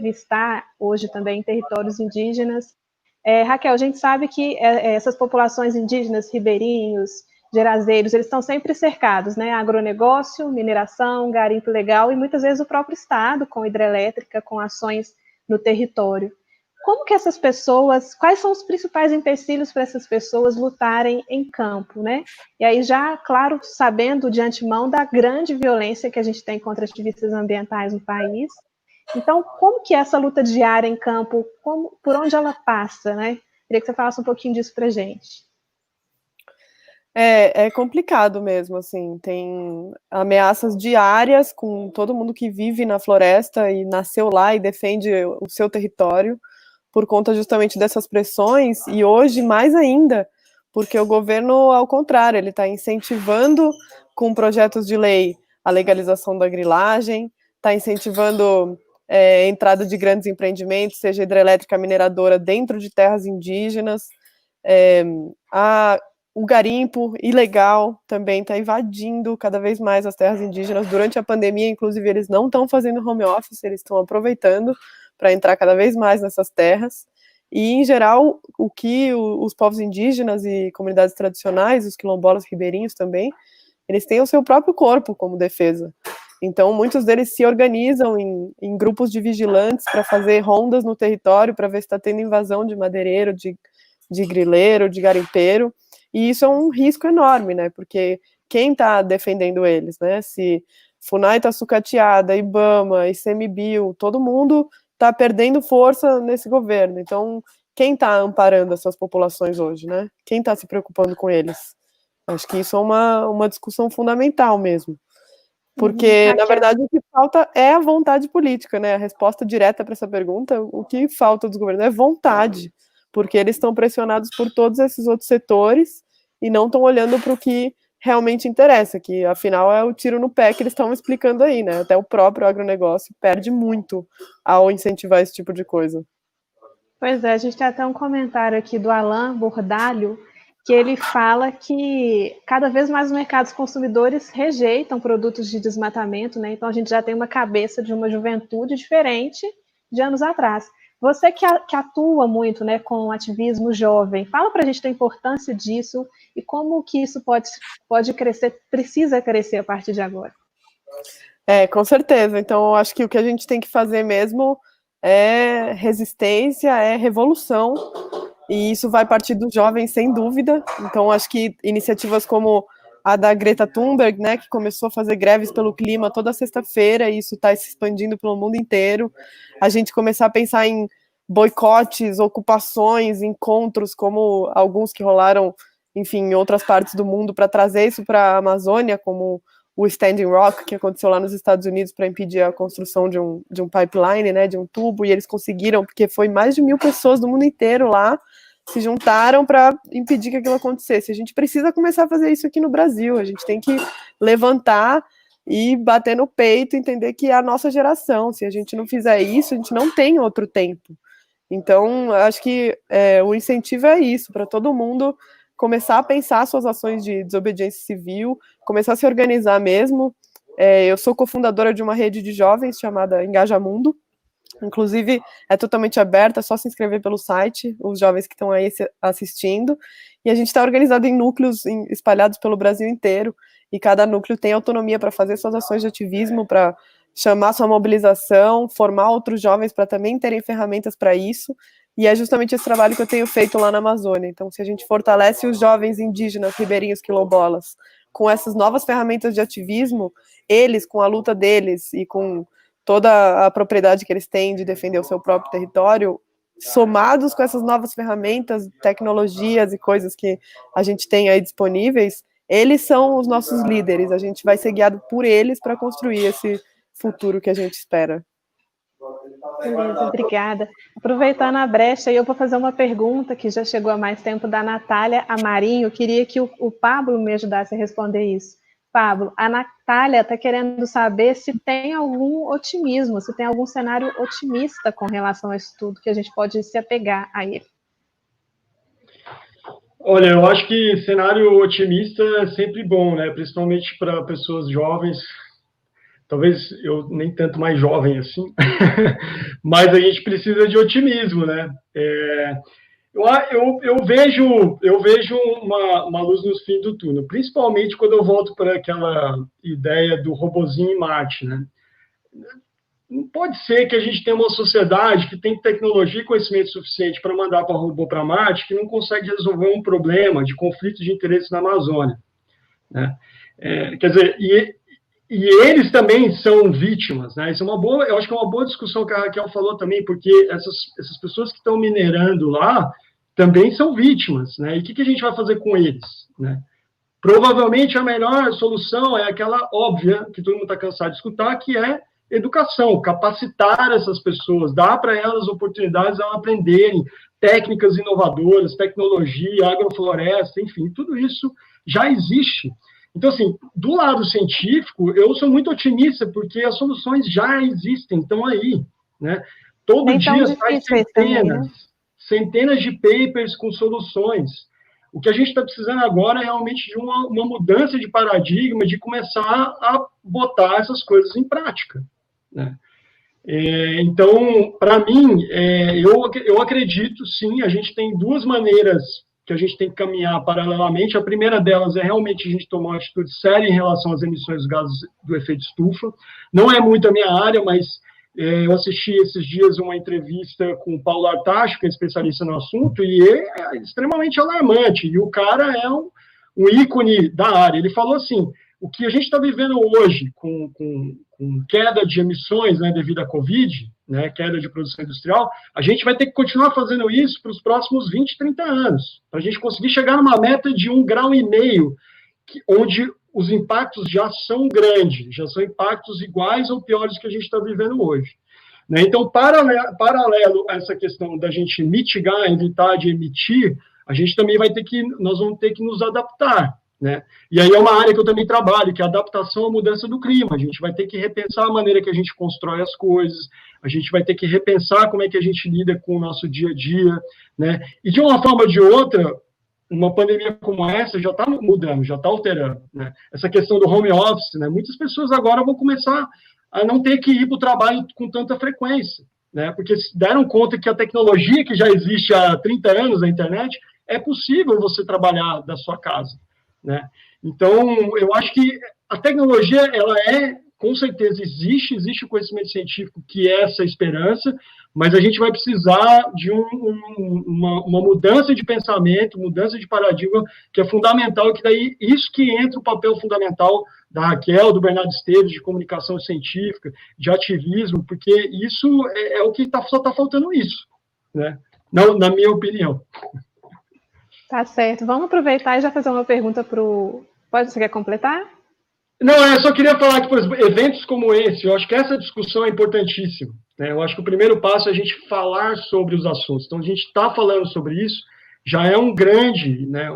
A: está hoje também em territórios indígenas Raquel, a gente sabe que essas populações indígenas, ribeirinhos, gerazeiros, eles estão sempre cercados, né? Agronegócio, mineração, garimpo legal e muitas vezes o próprio Estado, com hidrelétrica, com ações no território. Como que essas pessoas, quais são os principais empecilhos para essas pessoas lutarem em campo, né? E aí já, claro, sabendo de antemão da grande violência que a gente tem contra ativistas ambientais no país. Então, como que é essa luta diária em campo, por onde ela passa, né? Queria que você falasse um pouquinho disso para a gente.
D: É complicado mesmo, assim, tem ameaças diárias com todo mundo que vive na floresta e nasceu lá e defende o seu território, por conta justamente dessas pressões, e hoje mais ainda, porque o governo, ao contrário, ele está incentivando com projetos de lei a legalização da grilagem, está incentivando a entrada de grandes empreendimentos, seja hidrelétrica, mineradora, dentro de terras indígenas, o garimpo ilegal também está invadindo cada vez mais as terras indígenas. Durante a pandemia, inclusive, eles não estão fazendo home office, eles estão aproveitando para entrar cada vez mais nessas terras. E, em geral, o que os povos indígenas e comunidades tradicionais, os quilombolas ribeirinhos também, eles têm o seu próprio corpo como defesa. Então, muitos deles se organizam em grupos de vigilantes para fazer rondas no território, para ver se está tendo invasão de madeireiro, de grileiro, de garimpeiro. E isso é um risco enorme, né? Porque quem está defendendo eles, né? Se FUNAI está sucateada, IBAMA, ICMBio, todo mundo está perdendo força nesse governo. Então, quem está amparando essas populações hoje, né? Quem está se preocupando com eles? Acho que isso é uma discussão fundamental mesmo. Porque, na verdade, o que falta é a vontade política, né? A resposta direta para essa pergunta, o que falta dos governos é vontade, porque eles estão pressionados por todos esses outros setores e não estão olhando para o que realmente interessa, que afinal é o tiro no pé que eles estão explicando aí, né? Até o próprio agronegócio perde muito ao incentivar esse tipo de coisa.
A: Pois é, a gente tem até um comentário aqui do Alain Bordalho, que ele fala que cada vez mais os mercados consumidores rejeitam produtos de desmatamento, né? Então a gente já tem uma cabeça de uma juventude diferente de anos atrás. Você que atua muito, né, com ativismo jovem, fala para a gente da importância disso e como que isso pode crescer, precisa crescer a partir de agora.
D: Com certeza. Então, eu acho que o que a gente tem que fazer mesmo é resistência, é revolução, e isso vai partir dos jovens, sem dúvida. Então, acho que iniciativas como a da Greta Thunberg, né, que começou a fazer greves pelo clima toda sexta-feira, e isso está se expandindo pelo mundo inteiro. A gente começar a pensar em boicotes, ocupações, encontros, como alguns que rolaram, enfim, em outras partes do mundo, para trazer isso para a Amazônia, como o Standing Rock, que aconteceu lá nos Estados Unidos para impedir a construção de um pipeline, né, de um tubo, e eles conseguiram, porque foi mais de 1.000 pessoas do mundo inteiro lá, se juntaram para impedir que aquilo acontecesse. A gente precisa começar a fazer isso aqui no Brasil, a gente tem que levantar e bater no peito, entender que é a nossa geração. Se a gente não fizer isso, a gente não tem outro tempo. Então, acho que o incentivo é isso, para todo mundo começar a pensar suas ações de desobediência civil, começar a se organizar mesmo. Eu sou cofundadora de uma rede de jovens chamada Engaja Mundo. Inclusive, é totalmente aberta, é só se inscrever pelo site, os jovens que estão aí assistindo. E a gente está organizado em núcleos espalhados pelo Brasil inteiro, e cada núcleo tem autonomia para fazer suas ações de ativismo, para chamar sua mobilização, formar outros jovens para também terem ferramentas para isso. E é justamente esse trabalho que eu tenho feito lá na Amazônia. Então, se a gente fortalece os jovens indígenas, ribeirinhos, quilombolas, com essas novas ferramentas de ativismo, eles, com a luta deles e com toda a propriedade que eles têm de defender o seu próprio território, somados com essas novas ferramentas, tecnologias e coisas que a gente tem aí disponíveis, eles são os nossos líderes. A gente vai ser guiado por eles para construir esse futuro que a gente espera.
A: Beleza, obrigada. Aproveitando a brecha, eu vou fazer uma pergunta que já chegou há mais tempo da Natália Amarinho. Eu queria que o Pablo me ajudasse a responder isso. Pablo, a Natália está querendo saber se tem algum otimismo, se tem algum cenário otimista com relação a isso tudo, que a gente pode se apegar a ele.
B: Olha, eu acho que cenário otimista é sempre bom, né? Principalmente para pessoas jovens. Talvez eu nem tanto mais jovem assim, mas a gente precisa de otimismo, né? Eu vejo uma luz no fim do túnel, principalmente quando eu volto para aquela ideia do robozinho em Marte, né? Não pode ser que a gente tenha uma sociedade que tem tecnologia e conhecimento suficiente para mandar para robô para Marte, que não consegue resolver um problema de conflito de interesses na Amazônia, né? Quer dizer, e eles também são vítimas, né? Isso é eu acho que é uma boa discussão que a Raquel falou também, porque essas pessoas que estão minerando lá também são vítimas, né? E o que a gente vai fazer com eles, né? Provavelmente a melhor solução é aquela óbvia, que todo mundo está cansado de escutar, que é educação, capacitar essas pessoas, dar para elas oportunidades de elas aprenderem técnicas inovadoras, tecnologia, agrofloresta, enfim, tudo isso já existe. Então, assim, do lado científico, eu sou muito otimista, porque as soluções já existem, estão aí, né? Todo dia sai centenas de papers com soluções. O que a gente está precisando agora é realmente de uma mudança de paradigma, de começar a botar essas coisas em prática, né? Então, para mim, eu acredito, sim, a gente tem duas maneiras que a gente tem que caminhar paralelamente. A primeira delas é realmente a gente tomar uma atitude séria em relação às emissões de gases do efeito estufa. Não é muito a minha área, mas eu assisti esses dias uma entrevista com o Paulo Artacho, que é especialista no assunto, e é extremamente alarmante. E o cara é um ícone da área. Ele falou assim, o que a gente está vivendo hoje com queda de emissões, né, devido à Covid, né, queda de produção industrial, a gente vai ter que continuar fazendo isso para os próximos 20, 30 anos, para a gente conseguir chegar numa meta de 1,5 graus, onde os impactos já são grandes, já são impactos iguais ou piores que a gente está vivendo hoje, né? Então, paralelo a essa questão da gente mitigar, evitar de emitir, a gente também nós vamos ter que nos adaptar, né? E aí é uma área que eu também trabalho, que é a adaptação à mudança do clima. A gente vai ter que repensar a maneira que a gente constrói as coisas, a gente vai ter que repensar como é que a gente lida com o nosso dia a dia, né? E de uma forma ou de outra, uma pandemia como essa já está mudando, já está alterando, né? Essa questão do home office, né? Muitas pessoas agora vão começar a não ter que ir para o trabalho com tanta frequência, né? Porque se deram conta que a tecnologia que já existe há 30 anos na internet, é possível você trabalhar da sua casa, né? Então, eu acho que a tecnologia, ela com certeza existe o conhecimento científico que é essa esperança, mas a gente vai precisar de uma mudança de pensamento, mudança de paradigma, que é fundamental, e que daí isso que entra o papel fundamental da Raquel, do Bernardo Esteves, de comunicação científica, de ativismo, porque isso é o que só está faltando isso, né? Não, na minha opinião.
A: Tá certo. Vamos aproveitar e já fazer uma pergunta para o... Você quer completar?
B: Não, eu só queria falar que, por exemplo, eventos como esse, eu acho que essa discussão é importantíssima, né? Eu acho que o primeiro passo é a gente falar sobre os assuntos. Então, a gente está falando sobre isso, já é um grande, né,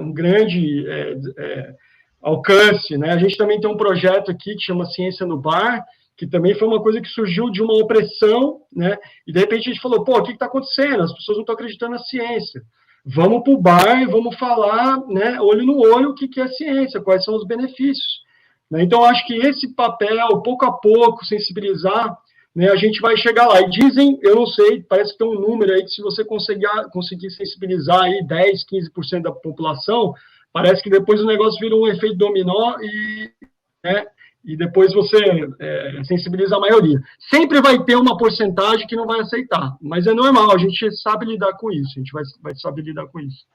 B: alcance, né? A gente também tem um projeto aqui que chama Ciência no Bar, que também foi uma coisa que surgiu de uma opressão, né? E, de repente, a gente falou, o que está acontecendo? As pessoas não estão acreditando na ciência. Vamos para o bar e vamos falar, né, olho no olho, o que é ciência, quais são os benefícios. Então, acho que esse papel, pouco a pouco, sensibilizar, né, a gente vai chegar lá. E dizem, eu não sei, parece que tem um número aí que se você conseguir sensibilizar aí 10, 15% da população, parece que depois o negócio vira um efeito dominó e depois você sensibiliza a maioria. Sempre vai ter uma porcentagem que não vai aceitar, mas é normal, a gente sabe lidar com isso, a gente vai saber lidar com isso.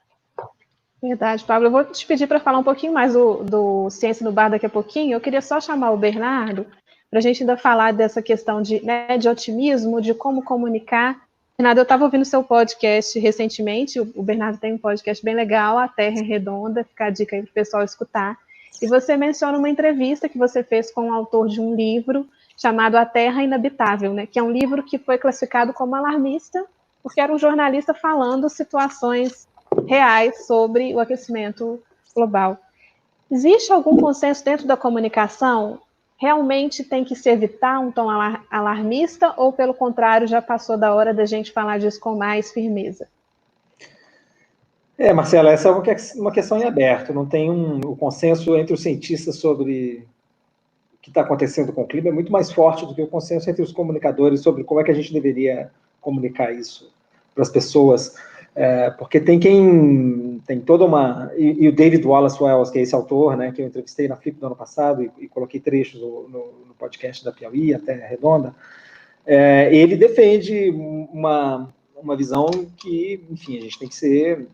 A: Verdade, Pablo. Eu vou te pedir para falar um pouquinho mais do Ciência no Bar daqui a pouquinho. Eu queria só chamar o Bernardo para a gente ainda falar dessa questão de otimismo, de como comunicar. Bernardo, eu estava ouvindo seu podcast recentemente, o Bernardo tem um podcast bem legal, A Terra é Redonda, fica a dica aí para o pessoal escutar. E você menciona uma entrevista que você fez com o autor de um livro chamado A Terra Inabitável, né? Que é um livro que foi classificado como alarmista, porque era um jornalista falando situações reais sobre o aquecimento global. Existe algum consenso dentro da comunicação? Realmente tem que se evitar um tom alarmista ou, pelo contrário, já passou da hora da gente falar disso com mais firmeza?
C: Marcela, essa é uma questão em aberto. Não tem o consenso entre os cientistas sobre o que está acontecendo com o clima é muito mais forte do que o consenso entre os comunicadores sobre como é que a gente deveria comunicar isso para as pessoas. Porque tem toda uma... E o David Wallace Wells, que é esse autor, né, que eu entrevistei na Flip do ano passado e coloquei trechos no podcast da Piauí, até Redonda, ele defende uma visão que, enfim, a gente tem que ser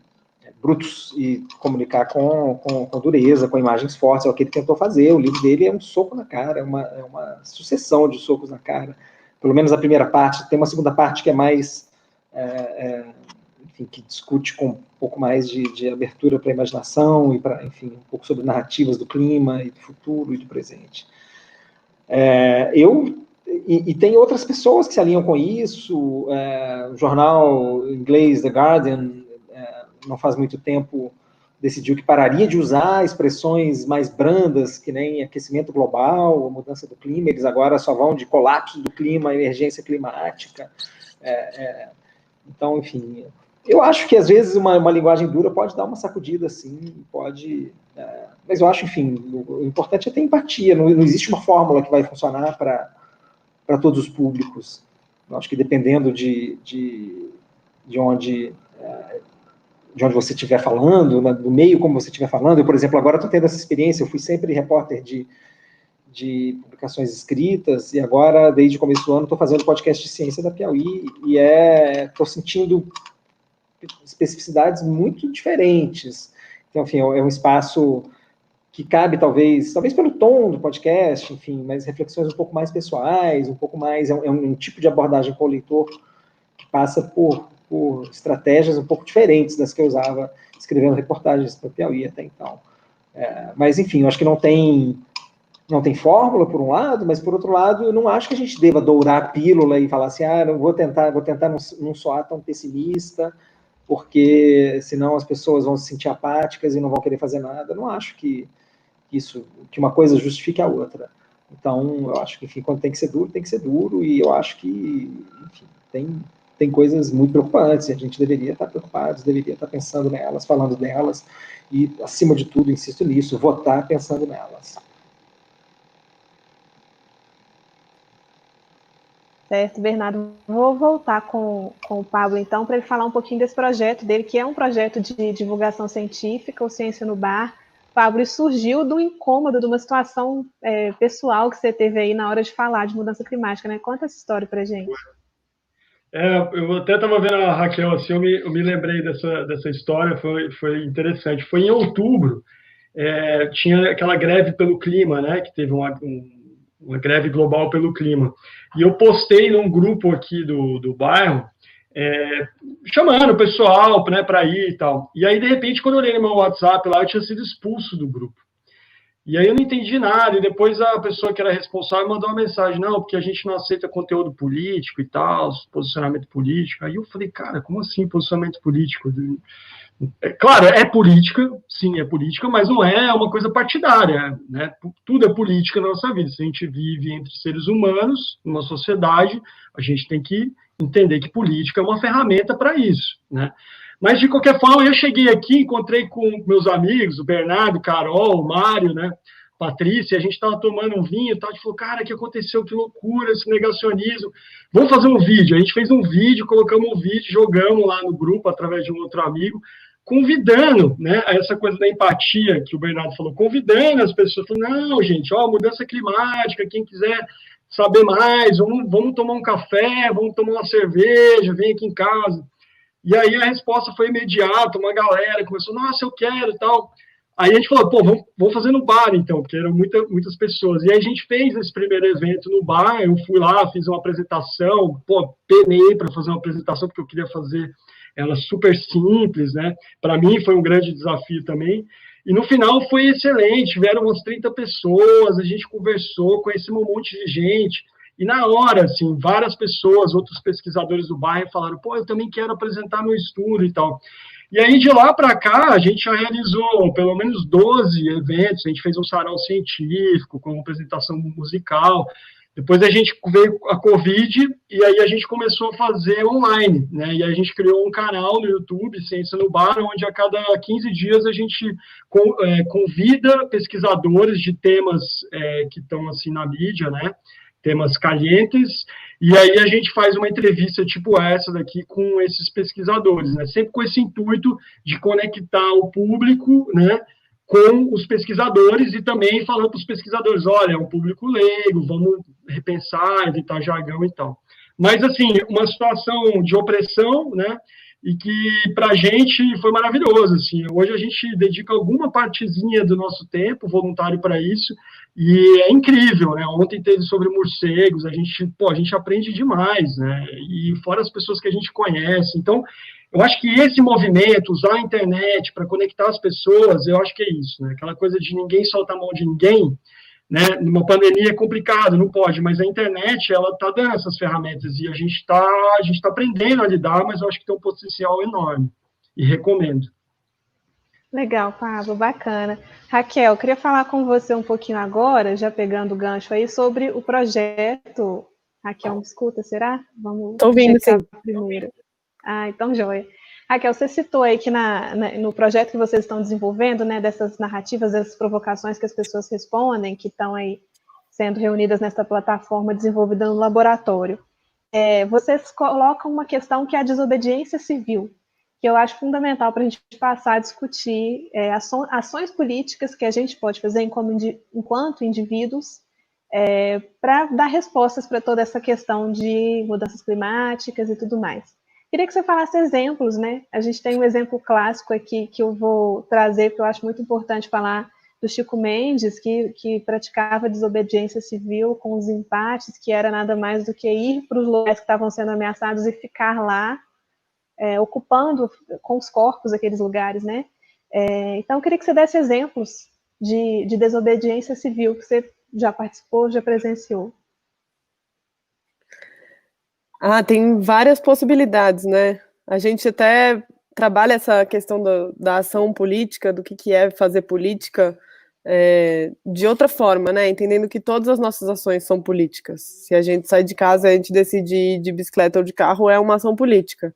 C: brutos e comunicar com dureza, com imagens fortes, é o que ele tentou fazer. O livro dele é um soco na cara, é uma sucessão de socos na cara. Pelo menos a primeira parte. Tem uma segunda parte que é mais... enfim, que discute com um pouco mais de abertura para a imaginação e para, enfim, um pouco sobre narrativas do clima e do futuro e do presente. E tem outras pessoas que se alinham com isso. O jornal inglês The Guardian, não faz muito tempo, decidiu que pararia de usar expressões mais brandas, que nem aquecimento global, ou mudança do clima. Eles agora só vão de colapso do clima, emergência climática. Então, enfim, eu acho que às vezes uma linguagem dura pode dar uma sacudida, assim, pode... mas eu acho, enfim, o importante é ter empatia. Não existe uma fórmula que vai funcionar para todos os públicos. Eu acho que dependendo de onde você estiver falando, do meio como você estiver falando. Eu, por exemplo, agora estou tendo essa experiência. Eu fui sempre repórter de publicações escritas, e agora, desde o começo do ano, estou fazendo podcast de ciência da Piauí, e estou sentindo especificidades muito diferentes. Então, enfim, é um espaço que cabe, talvez pelo tom do podcast, enfim, mas reflexões um pouco mais pessoais, um pouco mais... É um tipo de abordagem com o leitor que passa por estratégias um pouco diferentes das que eu usava escrevendo reportagens para o Piauí até então. Mas, enfim, eu acho que não tem fórmula, por um lado, mas, por outro lado, eu não acho que a gente deva dourar a pílula e falar assim, não vou tentar não soar tão pessimista, porque senão as pessoas vão se sentir apáticas e não vão querer fazer nada. Eu não acho que uma coisa justifique a outra. Então, eu acho que, enfim, quando tem que ser duro, e eu acho que, enfim, tem coisas muito preocupantes, e a gente deveria estar preocupado, deveria estar pensando nelas, falando delas, e, acima de tudo, insisto nisso, votar pensando nelas.
A: Certo, Bernardo. Vou voltar com o Pablo, então, para ele falar um pouquinho desse projeto dele, que é um projeto de divulgação científica, o Ciência no Bar. Pablo, isso surgiu do incômodo, de uma situação pessoal que você teve aí na hora de falar de mudança climática, né? Conta essa história para a gente.
B: Eu até estava vendo a Raquel, assim, eu me lembrei dessa história, foi interessante. Foi em outubro, tinha aquela greve pelo clima, né? Que teve uma greve global pelo clima. E eu postei num grupo aqui do bairro, chamando o pessoal, né, para ir e tal. E aí, de repente, quando eu olhei no meu WhatsApp lá, eu tinha sido expulso do grupo. E aí eu não entendi nada, e depois a pessoa que era responsável mandou uma mensagem, não, porque a gente não aceita conteúdo político e tal, posicionamento político. Aí eu falei, cara, como assim posicionamento político? Claro, é política, sim, é política, mas não é uma coisa partidária, né? Tudo é política na nossa vida. Se a gente vive entre seres humanos, numa sociedade, a gente tem que entender que política é uma ferramenta para isso, né? Mas, de qualquer forma, eu cheguei aqui, encontrei com meus amigos, o Bernardo, Carol, o Mário, né? Patrícia, a gente estava tomando um vinho e tal, a gente falou, cara, o que aconteceu? Que loucura, esse negacionismo. Vamos fazer um vídeo. A gente fez um vídeo, colocamos um vídeo, jogamos lá no grupo, através de um outro amigo, convidando, né, a essa coisa da empatia que o Bernardo falou, convidando as pessoas, falando, não, gente, mudança climática, quem quiser saber mais, vamos tomar um café, vamos tomar uma cerveja, vem aqui em casa. E aí a resposta foi imediata, uma galera começou, nossa, eu quero e tal. Aí a gente falou, pô, vamos fazer no bar, então, porque eram muitas pessoas. E aí a gente fez esse primeiro evento no bar, eu fui lá, fiz uma apresentação, pô, penei para fazer uma apresentação, porque eu queria fazer ela super simples, né? Para mim foi um grande desafio também. E no final foi excelente, vieram umas 30 pessoas, a gente conversou, conhecemos um monte de gente. E na hora, assim, várias pessoas, outros pesquisadores do bairro falaram, pô, eu também quero apresentar meu estudo e tal. E aí, de lá para cá, a gente já realizou pelo menos 12 eventos, a gente fez um sarau científico, com uma apresentação musical. Depois a gente veio a Covid, e aí a gente começou a fazer online, né? E a gente criou um canal no YouTube, Ciência no Bar, onde a cada 15 dias a gente convida pesquisadores de temas que estão assim na mídia, né? Temas calientes, E aí a gente faz uma entrevista tipo essa daqui com esses pesquisadores, né? Sempre com esse intuito de conectar o público, né, com os pesquisadores e também falando para os pesquisadores, olha, é um público leigo, vamos repensar, evitar jargão e tal. Mas, assim, uma situação de opressão, né, e que para a gente foi maravilhoso, assim. Hoje a gente dedica alguma partezinha do nosso tempo voluntário para isso, e é incrível, né? Ontem teve sobre morcegos, a gente aprende demais, né? E fora as pessoas que a gente conhece. Então, eu acho que esse movimento, usar a internet para conectar as pessoas, eu acho que é isso, né? Aquela coisa de ninguém solta a mão de ninguém, né? Numa pandemia é complicado, não pode, mas a internet, ela está dando essas ferramentas e a gente está aprendendo a lidar, mas eu acho que tem um potencial enorme e recomendo.
A: Legal, Pablo, bacana. Raquel, queria falar com você um pouquinho agora, já pegando o gancho aí, sobre o projeto. Raquel, me escuta, será? Vamos
D: ouvindo,
A: checar
D: sim.
A: primeiro. Então, joia. Raquel, você citou aí que no projeto que vocês estão desenvolvendo, né, dessas narrativas, dessas provocações que as pessoas respondem, que estão aí sendo reunidas nessa plataforma desenvolvida no laboratório, vocês colocam uma questão que é a desobediência civil, que eu acho fundamental para a gente passar a discutir ações políticas que a gente pode fazer enquanto indivíduos para dar respostas para toda essa questão de mudanças climáticas e tudo mais. Queria que você falasse exemplos, né? A gente tem um exemplo clássico aqui que eu vou trazer, que eu acho muito importante falar, do Chico Mendes, que praticava desobediência civil com os empates, que era nada mais do que ir para os lugares que estavam sendo ameaçados e ficar lá, ocupando com os corpos aqueles lugares, né? Então, eu queria que você desse exemplos de desobediência civil que você já participou, já presenciou.
D: Tem várias possibilidades, né? A gente até trabalha essa questão da ação política, do que é fazer política, de outra forma, né? Entendendo que todas as nossas ações são políticas. Se a gente sai de casa e a gente decide ir de bicicleta ou de carro, é uma ação política.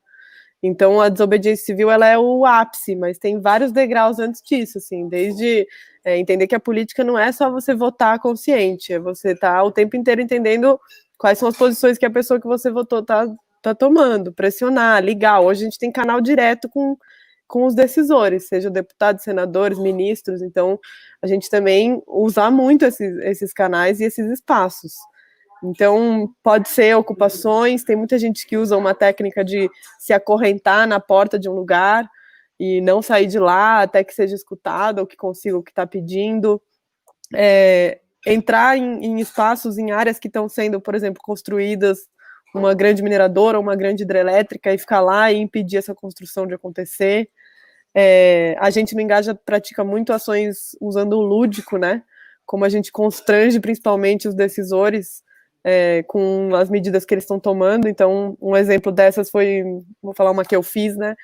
D: Então, a desobediência civil, ela é o ápice, mas tem vários degraus antes disso, assim, desde entender que a política não é só você votar consciente, é você estar o tempo inteiro entendendo quais são as posições que a pessoa que você votou tá tomando, pressionar, ligar. Hoje a gente tem canal direto com os decisores, seja deputados, senadores, ministros, então a gente também usa muito esses canais e esses espaços. Então, pode ser ocupações, tem muita gente que usa uma técnica de se acorrentar na porta de um lugar e não sair de lá até que seja escutado ou que consiga o que está pedindo. Entrar em espaços, em áreas que estão sendo, por exemplo, construídas, uma grande mineradora, uma grande hidrelétrica, e ficar lá e impedir essa construção de acontecer. A gente no Engaja pratica muito ações usando o lúdico, né? Como a gente constrange principalmente os decisores com as medidas que eles estão tomando. Então, um exemplo dessas foi, vou falar uma que eu fiz, né?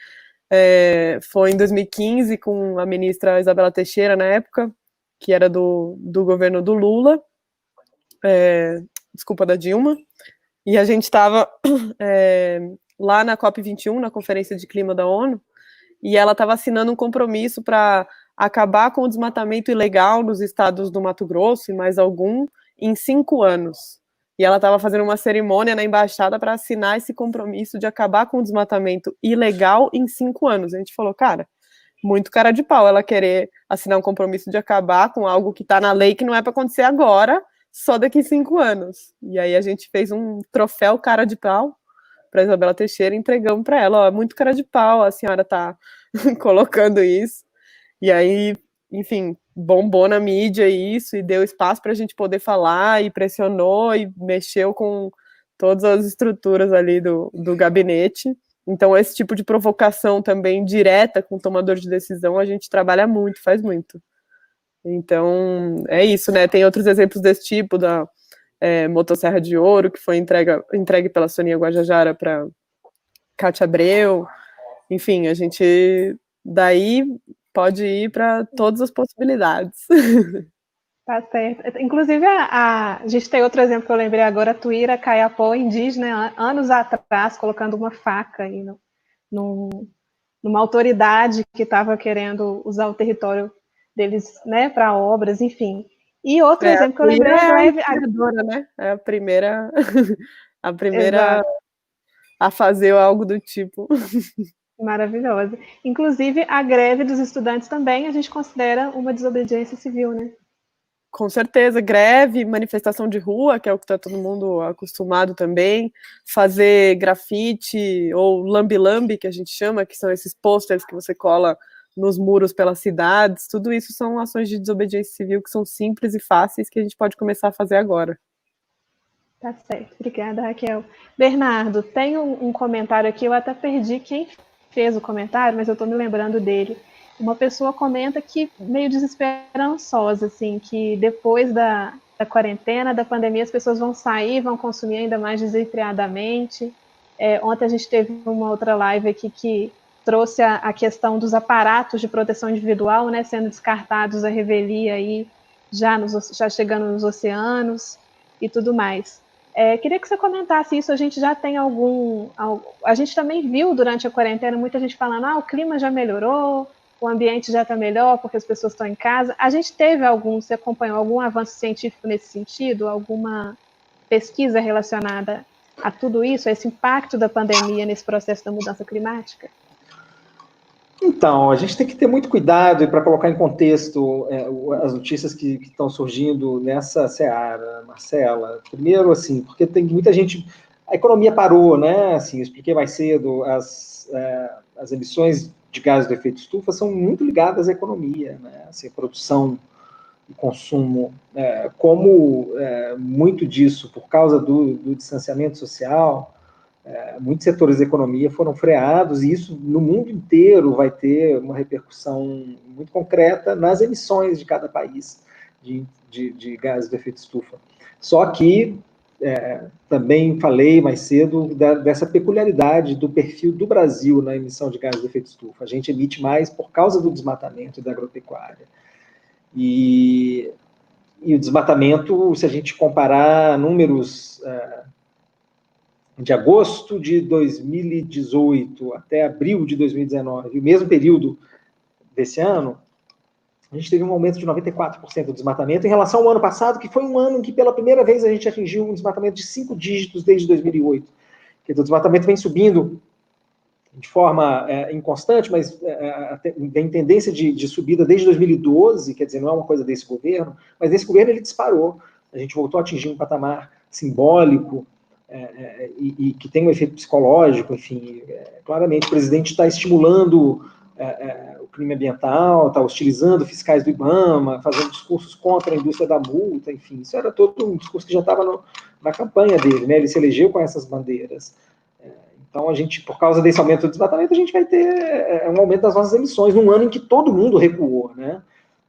D: Foi em 2015 com a ministra Isabela Teixeira, na época, que era do governo do Lula, desculpa, da Dilma, e a gente estava lá na COP21, na Conferência de Clima da ONU, e ela estava assinando um compromisso para acabar com o desmatamento ilegal nos estados do Mato Grosso e mais algum em 5 anos. E ela estava fazendo uma cerimônia na embaixada para assinar esse compromisso de acabar com o desmatamento ilegal em 5 anos. A gente falou, cara, muito cara de pau ela querer assinar um compromisso de acabar com algo que está na lei que não é para acontecer agora, só daqui 5 anos. E aí a gente fez um troféu cara de pau para Isabela Teixeira e entregamos para ela, ó, muito cara de pau, a senhora está colocando isso. E aí, enfim, bombou na mídia isso e deu espaço para a gente poder falar e pressionou e mexeu com todas as estruturas ali do gabinete. Então, esse tipo de provocação também direta com o tomador de decisão, a gente trabalha muito, faz muito. Então, é isso, né? Tem outros exemplos desse tipo, da Motosserra de Ouro, que foi entregue pela Soninha Guajajara para Cátia Abreu. Enfim, a gente daí pode ir para todas as possibilidades.
A: Tá certo. Inclusive, a gente tem outro exemplo que eu lembrei agora, a Tuíra Caiapó, indígena, anos atrás, colocando uma faca aí numa autoridade que estava querendo usar o território deles, né, para obras, enfim. E outro exemplo que eu lembrei
D: é a primeira, né? É a primeira a primeira
A: Exato.
D: a fazer algo do tipo.
A: Maravilhosa. Inclusive, a greve dos estudantes também a gente considera uma desobediência civil, né?
D: Com certeza, greve, manifestação de rua, que é o que está todo mundo acostumado também, fazer grafite ou lambe-lambe, que a gente chama, que são esses posters que você cola nos muros pelas cidades, tudo isso são ações de desobediência civil que são simples e fáceis que a gente pode começar a fazer agora.
A: Tá certo. Obrigada, Raquel. Bernardo, tem um comentário aqui, eu até perdi quem fez o comentário, mas eu estou me lembrando dele. Uma pessoa comenta que meio desesperançosa, assim, que depois da quarentena, da pandemia, as pessoas vão sair, vão consumir ainda mais desenfreadamente. Ontem a gente teve uma outra live aqui que trouxe a questão dos aparatos de proteção individual, né, sendo descartados à revelia aí, já chegando nos oceanos e tudo mais. Queria que você comentasse isso. A gente já tem a gente também viu durante a quarentena muita gente falando: o clima já melhorou, o ambiente já está melhor porque as pessoas estão em casa. A gente teve você acompanhou algum avanço científico nesse sentido? Alguma pesquisa relacionada a tudo isso, a esse impacto da pandemia nesse processo da mudança climática?
C: Então, a gente tem que ter muito cuidado para colocar em contexto as notícias que estão surgindo nessa seara, Marcela. Primeiro, assim, porque tem muita gente... A economia parou, né? Assim, eu expliquei mais cedo, as emissões de gases do efeito estufa são muito ligadas à economia, né? Assim, a produção e consumo. Muito disso, por causa do distanciamento social... muitos setores da economia foram freados, e isso no mundo inteiro vai ter uma repercussão muito concreta nas emissões de cada país de gases do efeito estufa. Só que, também falei mais cedo dessa peculiaridade do perfil do Brasil na emissão de gases do efeito estufa. A gente emite mais por causa do desmatamento e da agropecuária. E o desmatamento, se a gente comparar números... de agosto de 2018 até abril de 2019, o mesmo período desse ano, a gente teve um aumento de 94% do desmatamento em relação ao ano passado, que foi um ano em que pela primeira vez a gente atingiu um desmatamento de 5 dígitos desde 2008. O desmatamento vem subindo de forma inconstante, mas tem tendência de subida desde 2012, quer dizer, não é uma coisa desse governo, mas nesse governo ele disparou. A gente voltou a atingir um patamar simbólico, e que tem um efeito psicológico, enfim, claramente o presidente está estimulando o crime ambiental, está hostilizando fiscais do IBAMA, fazendo discursos contra a indústria da multa, enfim, isso era todo um discurso que já estava na campanha dele, né? Ele se elegeu com essas bandeiras. Então, a gente, por causa desse aumento do desmatamento, a gente vai ter um aumento das nossas emissões num ano em que todo mundo recuou, né?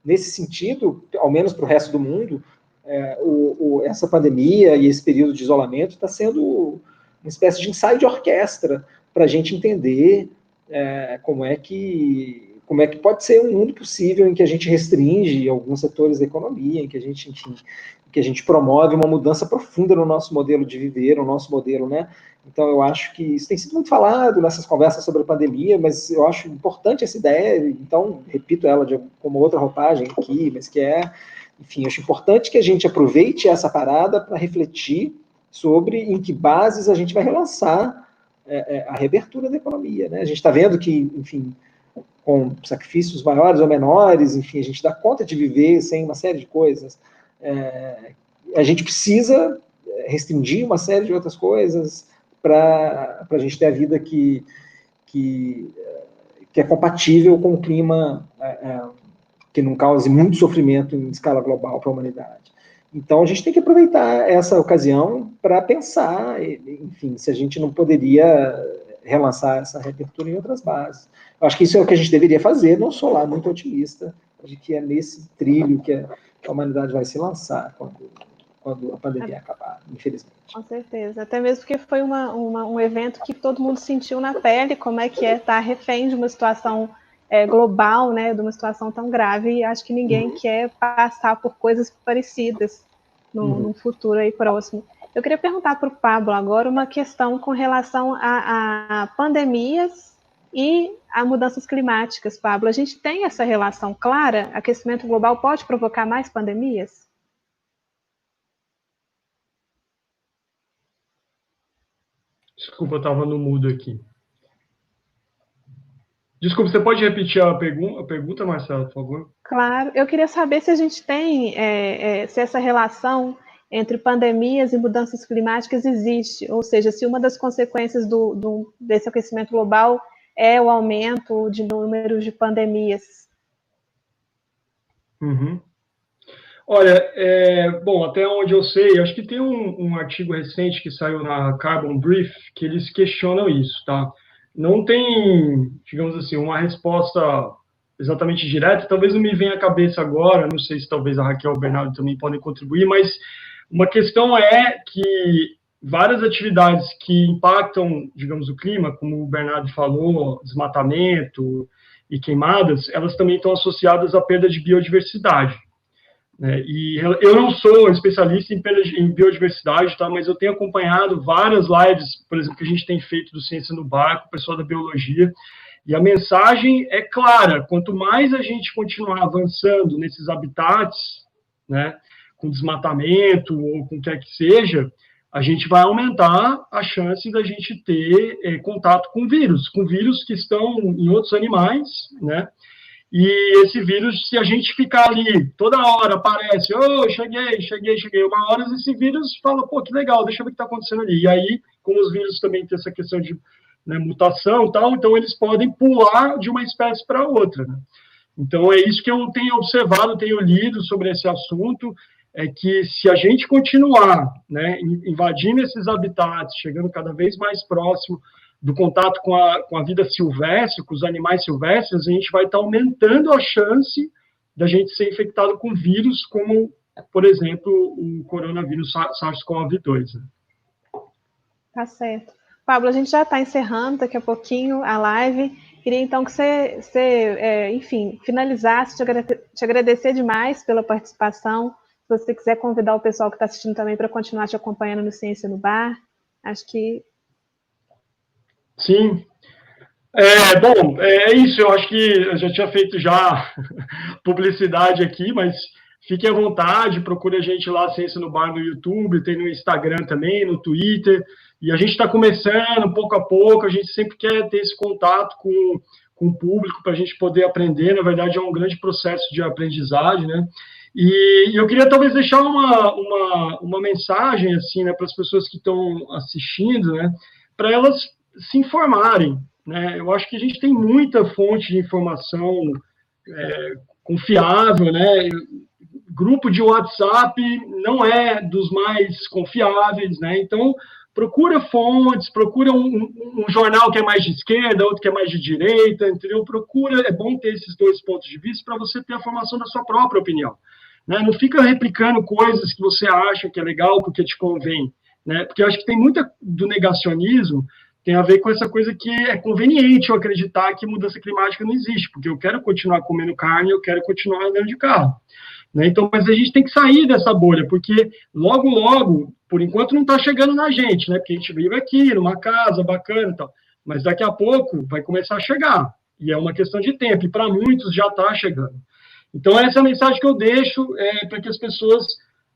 C: Nesse sentido, ao menos para o resto do mundo, essa pandemia e esse período de isolamento está sendo uma espécie de ensaio de orquestra para a gente entender como é que pode ser um mundo possível em que a gente restringe alguns setores da economia, em que a gente, enfim, que a gente promove uma mudança profunda no nosso modelo de viver, no nosso modelo, né? Então, eu acho que isso tem sido muito falado nessas conversas sobre a pandemia, mas eu acho importante essa ideia, então, repito ela como outra roupagem aqui, mas que enfim, acho importante que a gente aproveite essa parada para refletir sobre em que bases a gente vai relançar a reabertura da economia, né? A gente está vendo que, enfim, com sacrifícios maiores ou menores, enfim, a gente dá conta de viver sem uma série de coisas. A gente precisa restringir uma série de outras coisas para a gente ter a vida que é compatível com o clima que não cause muito sofrimento em escala global para a humanidade. Então, a gente tem que aproveitar essa ocasião para pensar, enfim, se a gente não poderia relançar essa reabertura em outras bases. Eu acho que isso é o que a gente deveria fazer, não sou lá muito otimista de que é nesse trilho que a humanidade vai se lançar quando a pandemia acabar, infelizmente.
A: Com certeza, até mesmo porque foi um evento que todo mundo sentiu na pele como é que estar refém de uma situação global, né, de uma situação tão grave, e acho que ninguém quer passar por coisas parecidas num futuro aí próximo. Eu queria perguntar para o Pablo agora uma questão com relação a pandemias e a mudanças climáticas, Pablo. A gente tem essa relação clara? Aquecimento global pode provocar mais pandemias?
B: Desculpa, eu estava no mudo aqui. Desculpa, você pode repetir a pergunta, Marcelo, por favor?
A: Claro, eu queria saber se a gente tem, se essa relação entre pandemias e mudanças climáticas existe, ou seja, se uma das consequências desse aquecimento global é o aumento de números de pandemias.
B: Uhum. Olha, bom, até onde eu sei, acho que tem um artigo recente que saiu na Carbon Brief que eles questionam isso, tá? Não tem, digamos assim, uma resposta exatamente direta, talvez não me venha à cabeça agora, não sei se talvez a Raquel ou o Bernardo também podem contribuir, mas uma questão é que várias atividades que impactam, digamos, o clima, como o Bernardo falou, desmatamento e queimadas, elas também estão associadas à perda de biodiversidade. E eu não sou especialista em biodiversidade, tá? Mas eu tenho acompanhado várias lives, por exemplo, que a gente tem feito do Ciência no Barco, o pessoal da biologia, e a mensagem é clara: quanto mais a gente continuar avançando nesses habitats, né, com desmatamento ou com o que quer que seja, a gente vai aumentar a chance da gente ter contato com vírus que estão em outros animais, né? E esse vírus, se a gente ficar ali, toda hora aparece, cheguei, uma hora esse vírus fala, pô, que legal, deixa eu ver o que está acontecendo ali. E aí, como os vírus também têm essa questão de mutação e tal, então eles podem pular de uma espécie para outra, né? Então é isso que eu tenho observado, tenho lido sobre esse assunto, é que se a gente continuar, né, invadindo esses habitats, chegando cada vez mais próximo do contato com a vida silvestre, com os animais silvestres, a gente vai estar aumentando a chance da gente ser infectado com vírus, como, por exemplo, o coronavírus SARS-CoV-2. Né?
A: Tá certo. Pablo, a gente já está encerrando daqui a pouquinho a live. Queria então que você enfim, finalizasse, te agradecer demais pela participação. Se você quiser convidar o pessoal que está assistindo também para continuar te acompanhando no Ciência no Bar, acho que...
B: Sim. Bom, é isso, eu acho que eu já tinha feito já publicidade aqui, mas fique à vontade, procure a gente lá, Ciência no Bar, no YouTube, tem no Instagram também, no Twitter, e a gente está começando pouco a pouco, a gente sempre quer ter esse contato com o público para a gente poder aprender, na verdade é um grande processo de aprendizagem, né? E eu queria talvez deixar uma mensagem, assim, né, para as pessoas que estão assistindo, né, para elas se informarem, né? Eu acho que a gente tem muita fonte de informação confiável, né? Grupo de WhatsApp não é dos mais confiáveis, né? Então, procura fontes, procura um jornal que é mais de esquerda, outro que é mais de direita, entendeu? É bom ter esses dois pontos de vista para você ter a formação da sua própria opinião, né? Não fica replicando coisas que você acha que é legal porque te convém, né? Porque eu acho que tem muita do negacionismo tem a ver com essa coisa que é conveniente eu acreditar que mudança climática não existe, porque eu quero continuar comendo carne, eu quero continuar andando de carro. Né? Então, mas a gente tem que sair dessa bolha, porque logo, por enquanto não está chegando na gente, né? Porque a gente vive aqui, numa casa bacana e tal, mas daqui a pouco vai começar a chegar, e é uma questão de tempo, e para muitos já está chegando. Então, essa é a mensagem que eu deixo para que as pessoas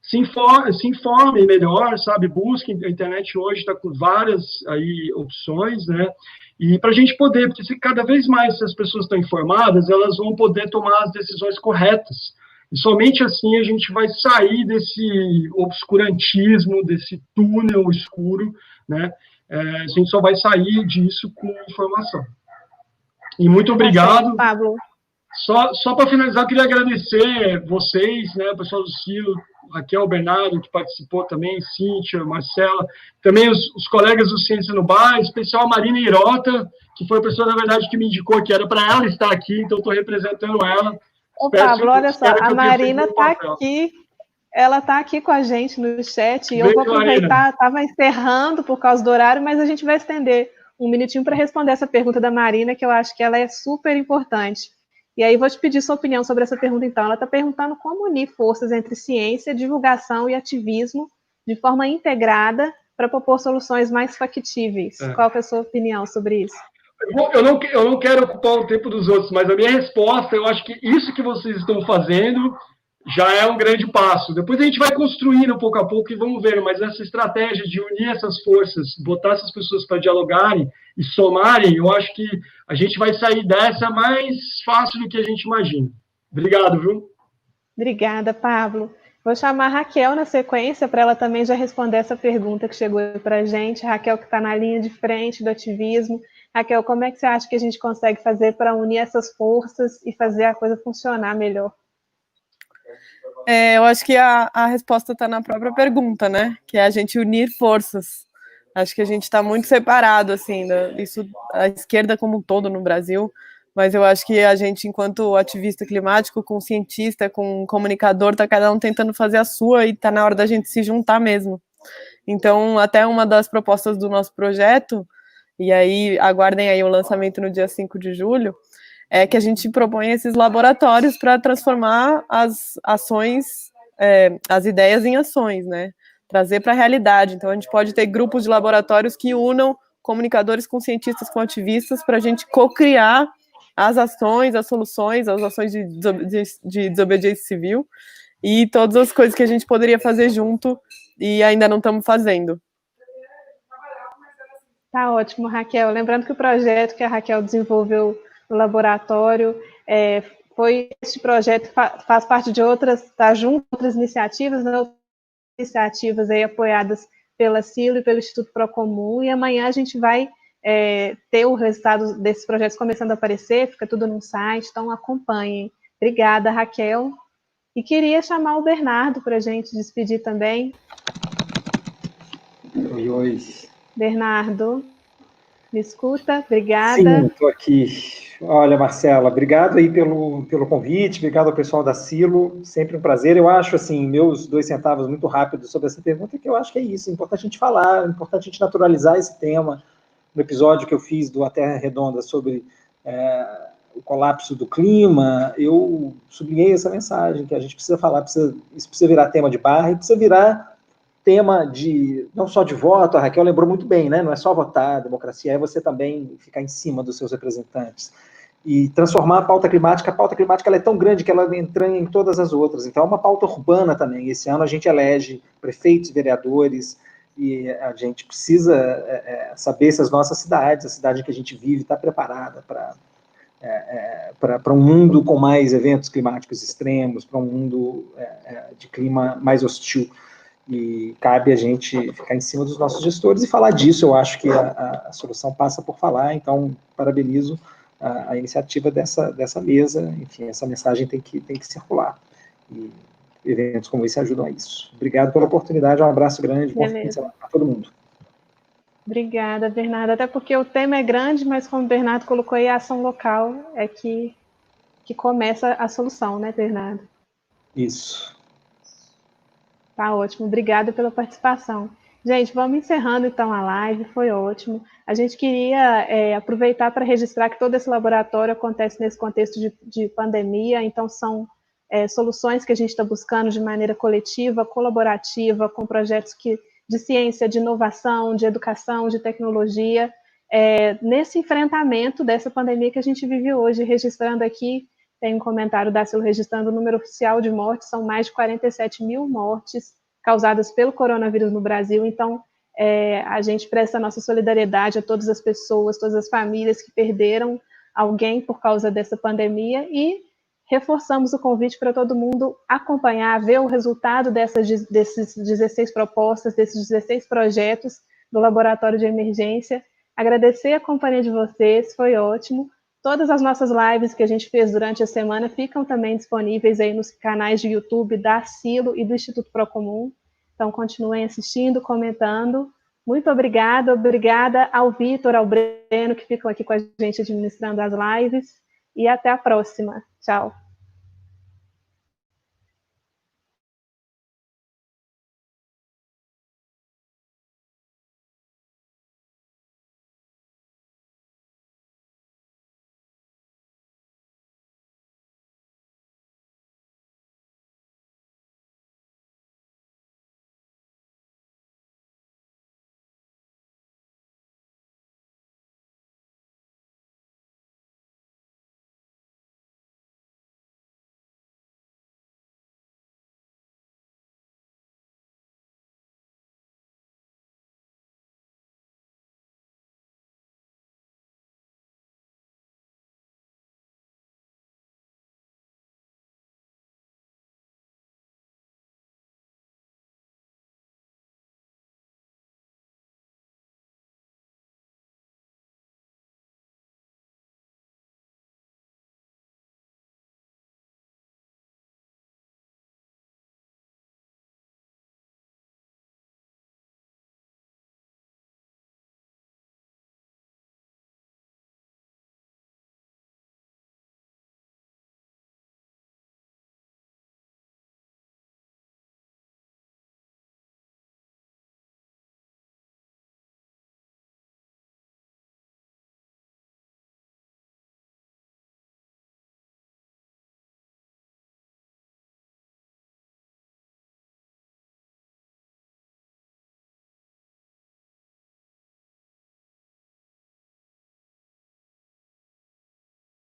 B: se informem melhor, sabe? Busquem, a internet hoje está com várias aí opções, né? E para a gente poder, porque se cada vez mais as pessoas estão informadas, elas vão poder tomar as decisões corretas. E somente assim a gente vai sair desse obscurantismo, desse túnel escuro, né? A gente só vai sair disso com informação. E muito obrigado.
A: Pablo.
B: Só para finalizar, eu queria agradecer vocês, né, o pessoal do CIO, Raquel, Bernardo, que participou também, Cíntia, Marcela, também os colegas do Ciência no Bar, em especial a Marina Hirota, que foi a pessoa, na verdade, que me indicou que era para ela estar aqui, então estou representando ela.
A: Ô, Pablo, olha só, a Marina está aqui, ela está aqui com a gente no chat, e eu vou aproveitar, estava encerrando por causa do horário, mas a gente vai estender um minutinho para responder essa pergunta da Marina, que eu acho que ela é super importante. E aí vou te pedir sua opinião sobre essa pergunta, então. Ela está perguntando como unir forças entre ciência, divulgação e ativismo de forma integrada para propor soluções mais factíveis. Qual que é a sua opinião sobre isso?
B: Eu não quero ocupar o tempo dos outros, mas a minha resposta, eu acho que isso que vocês estão fazendo já é um grande passo. Depois a gente vai construindo pouco a pouco e vamos ver, mas essa estratégia de unir essas forças, botar essas pessoas para dialogarem e somarem, eu acho que a gente vai sair dessa mais fácil do que a gente imagina. Obrigado, viu?
A: Obrigada, Pablo. Vou chamar a Raquel na sequência para ela também já responder essa pergunta que chegou para a gente. A Raquel, que está na linha de frente do ativismo. Raquel, como é que você acha que a gente consegue fazer para unir essas forças e fazer a coisa funcionar melhor?
D: Eu acho que a resposta está na própria pergunta, né? Que é a gente unir forças. Acho que a gente está muito separado, assim, isso, a esquerda como um todo no Brasil, mas eu acho que a gente, enquanto ativista climático, com cientista, com comunicador, está cada um tentando fazer a sua e está na hora da gente se juntar mesmo. Então, até uma das propostas do nosso projeto, e aí aguardem aí o lançamento no dia 5 de julho, é que a gente propõe esses laboratórios para transformar as ações, as ideias em ações, né? Trazer para a realidade. Então, a gente pode ter grupos de laboratórios que unam comunicadores com cientistas, com ativistas, para a gente co-criar as ações, as soluções, as ações de desobediência civil e todas as coisas que a gente poderia fazer junto e ainda não estamos fazendo.
A: Tá ótimo, Raquel. Lembrando que o projeto que a Raquel desenvolveu no laboratório este projeto faz parte de outras, está junto com outras iniciativas, né, outras iniciativas aí apoiadas pela Silo e pelo Instituto Procomum, e amanhã a gente vai ter o resultado desses projetos começando a aparecer, fica tudo no site, então acompanhem. Obrigada, Raquel. E queria chamar o Bernardo para a gente despedir também.
C: Oi, oi.
A: Bernardo, me escuta? Obrigada.
C: Sim, estou aqui. Olha, Marcela, obrigado aí pelo convite, obrigado ao pessoal da Silo, sempre um prazer. Eu acho, assim, meus 2 centavos muito rápido sobre essa pergunta, que eu acho que é isso, é importante a gente falar, é importante a gente naturalizar esse tema. No episódio que eu fiz do A Terra Redonda sobre o colapso do clima, eu sublinhei essa mensagem, que a gente precisa falar, isso precisa virar tema de barra e precisa virar tema de, não só de voto, a Raquel lembrou muito bem, né? Não é só votar, a democracia é você também ficar em cima dos seus representantes. E transformar a pauta climática ela é tão grande que ela entra em todas as outras. Então é uma pauta urbana também. Esse ano a gente elege prefeitos, vereadores, e a gente precisa saber se as nossas cidades, a cidade que a gente vive, está preparada para um mundo com mais eventos climáticos extremos, para um mundo de clima mais hostil. E cabe a gente ficar em cima dos nossos gestores e falar disso. Eu acho que a solução passa por falar, então parabenizo a iniciativa dessa mesa. Enfim, essa mensagem tem que circular. E eventos como esse ajudam a isso. Obrigado pela oportunidade, um abraço grande, bom fim de semana para todo mundo.
A: Obrigada, Bernardo, até porque o tema é grande, mas como o Bernardo colocou aí, a ação local é que começa a solução, né, Bernardo?
C: Isso.
A: Tá ótimo, obrigada pela participação. Gente, vamos encerrando então a live, foi ótimo. A gente queria aproveitar para registrar que todo esse laboratório acontece nesse contexto de pandemia, então são soluções que a gente está buscando de maneira coletiva, colaborativa, com projetos de ciência, de inovação, de educação, de tecnologia, nesse enfrentamento dessa pandemia que a gente vive hoje, registrando aqui. Tem um comentário da Silo registrando o número oficial de mortes, são mais de 47 mil mortes causadas pelo coronavírus no Brasil. Então, a gente presta nossa solidariedade a todas as pessoas, todas as famílias que perderam alguém por causa dessa pandemia e reforçamos o convite para todo mundo acompanhar, ver o resultado desses 16 propostas, desses 16 projetos do Laboratório de Emergência. Agradecer a companhia de vocês, foi ótimo. Todas as nossas lives que a gente fez durante a semana ficam também disponíveis aí nos canais de YouTube da Silo e do Instituto Procomum. Então, continuem assistindo, comentando. Muito obrigada ao Vitor, ao Breno, que ficam aqui com a gente administrando as lives. E até a próxima. Tchau.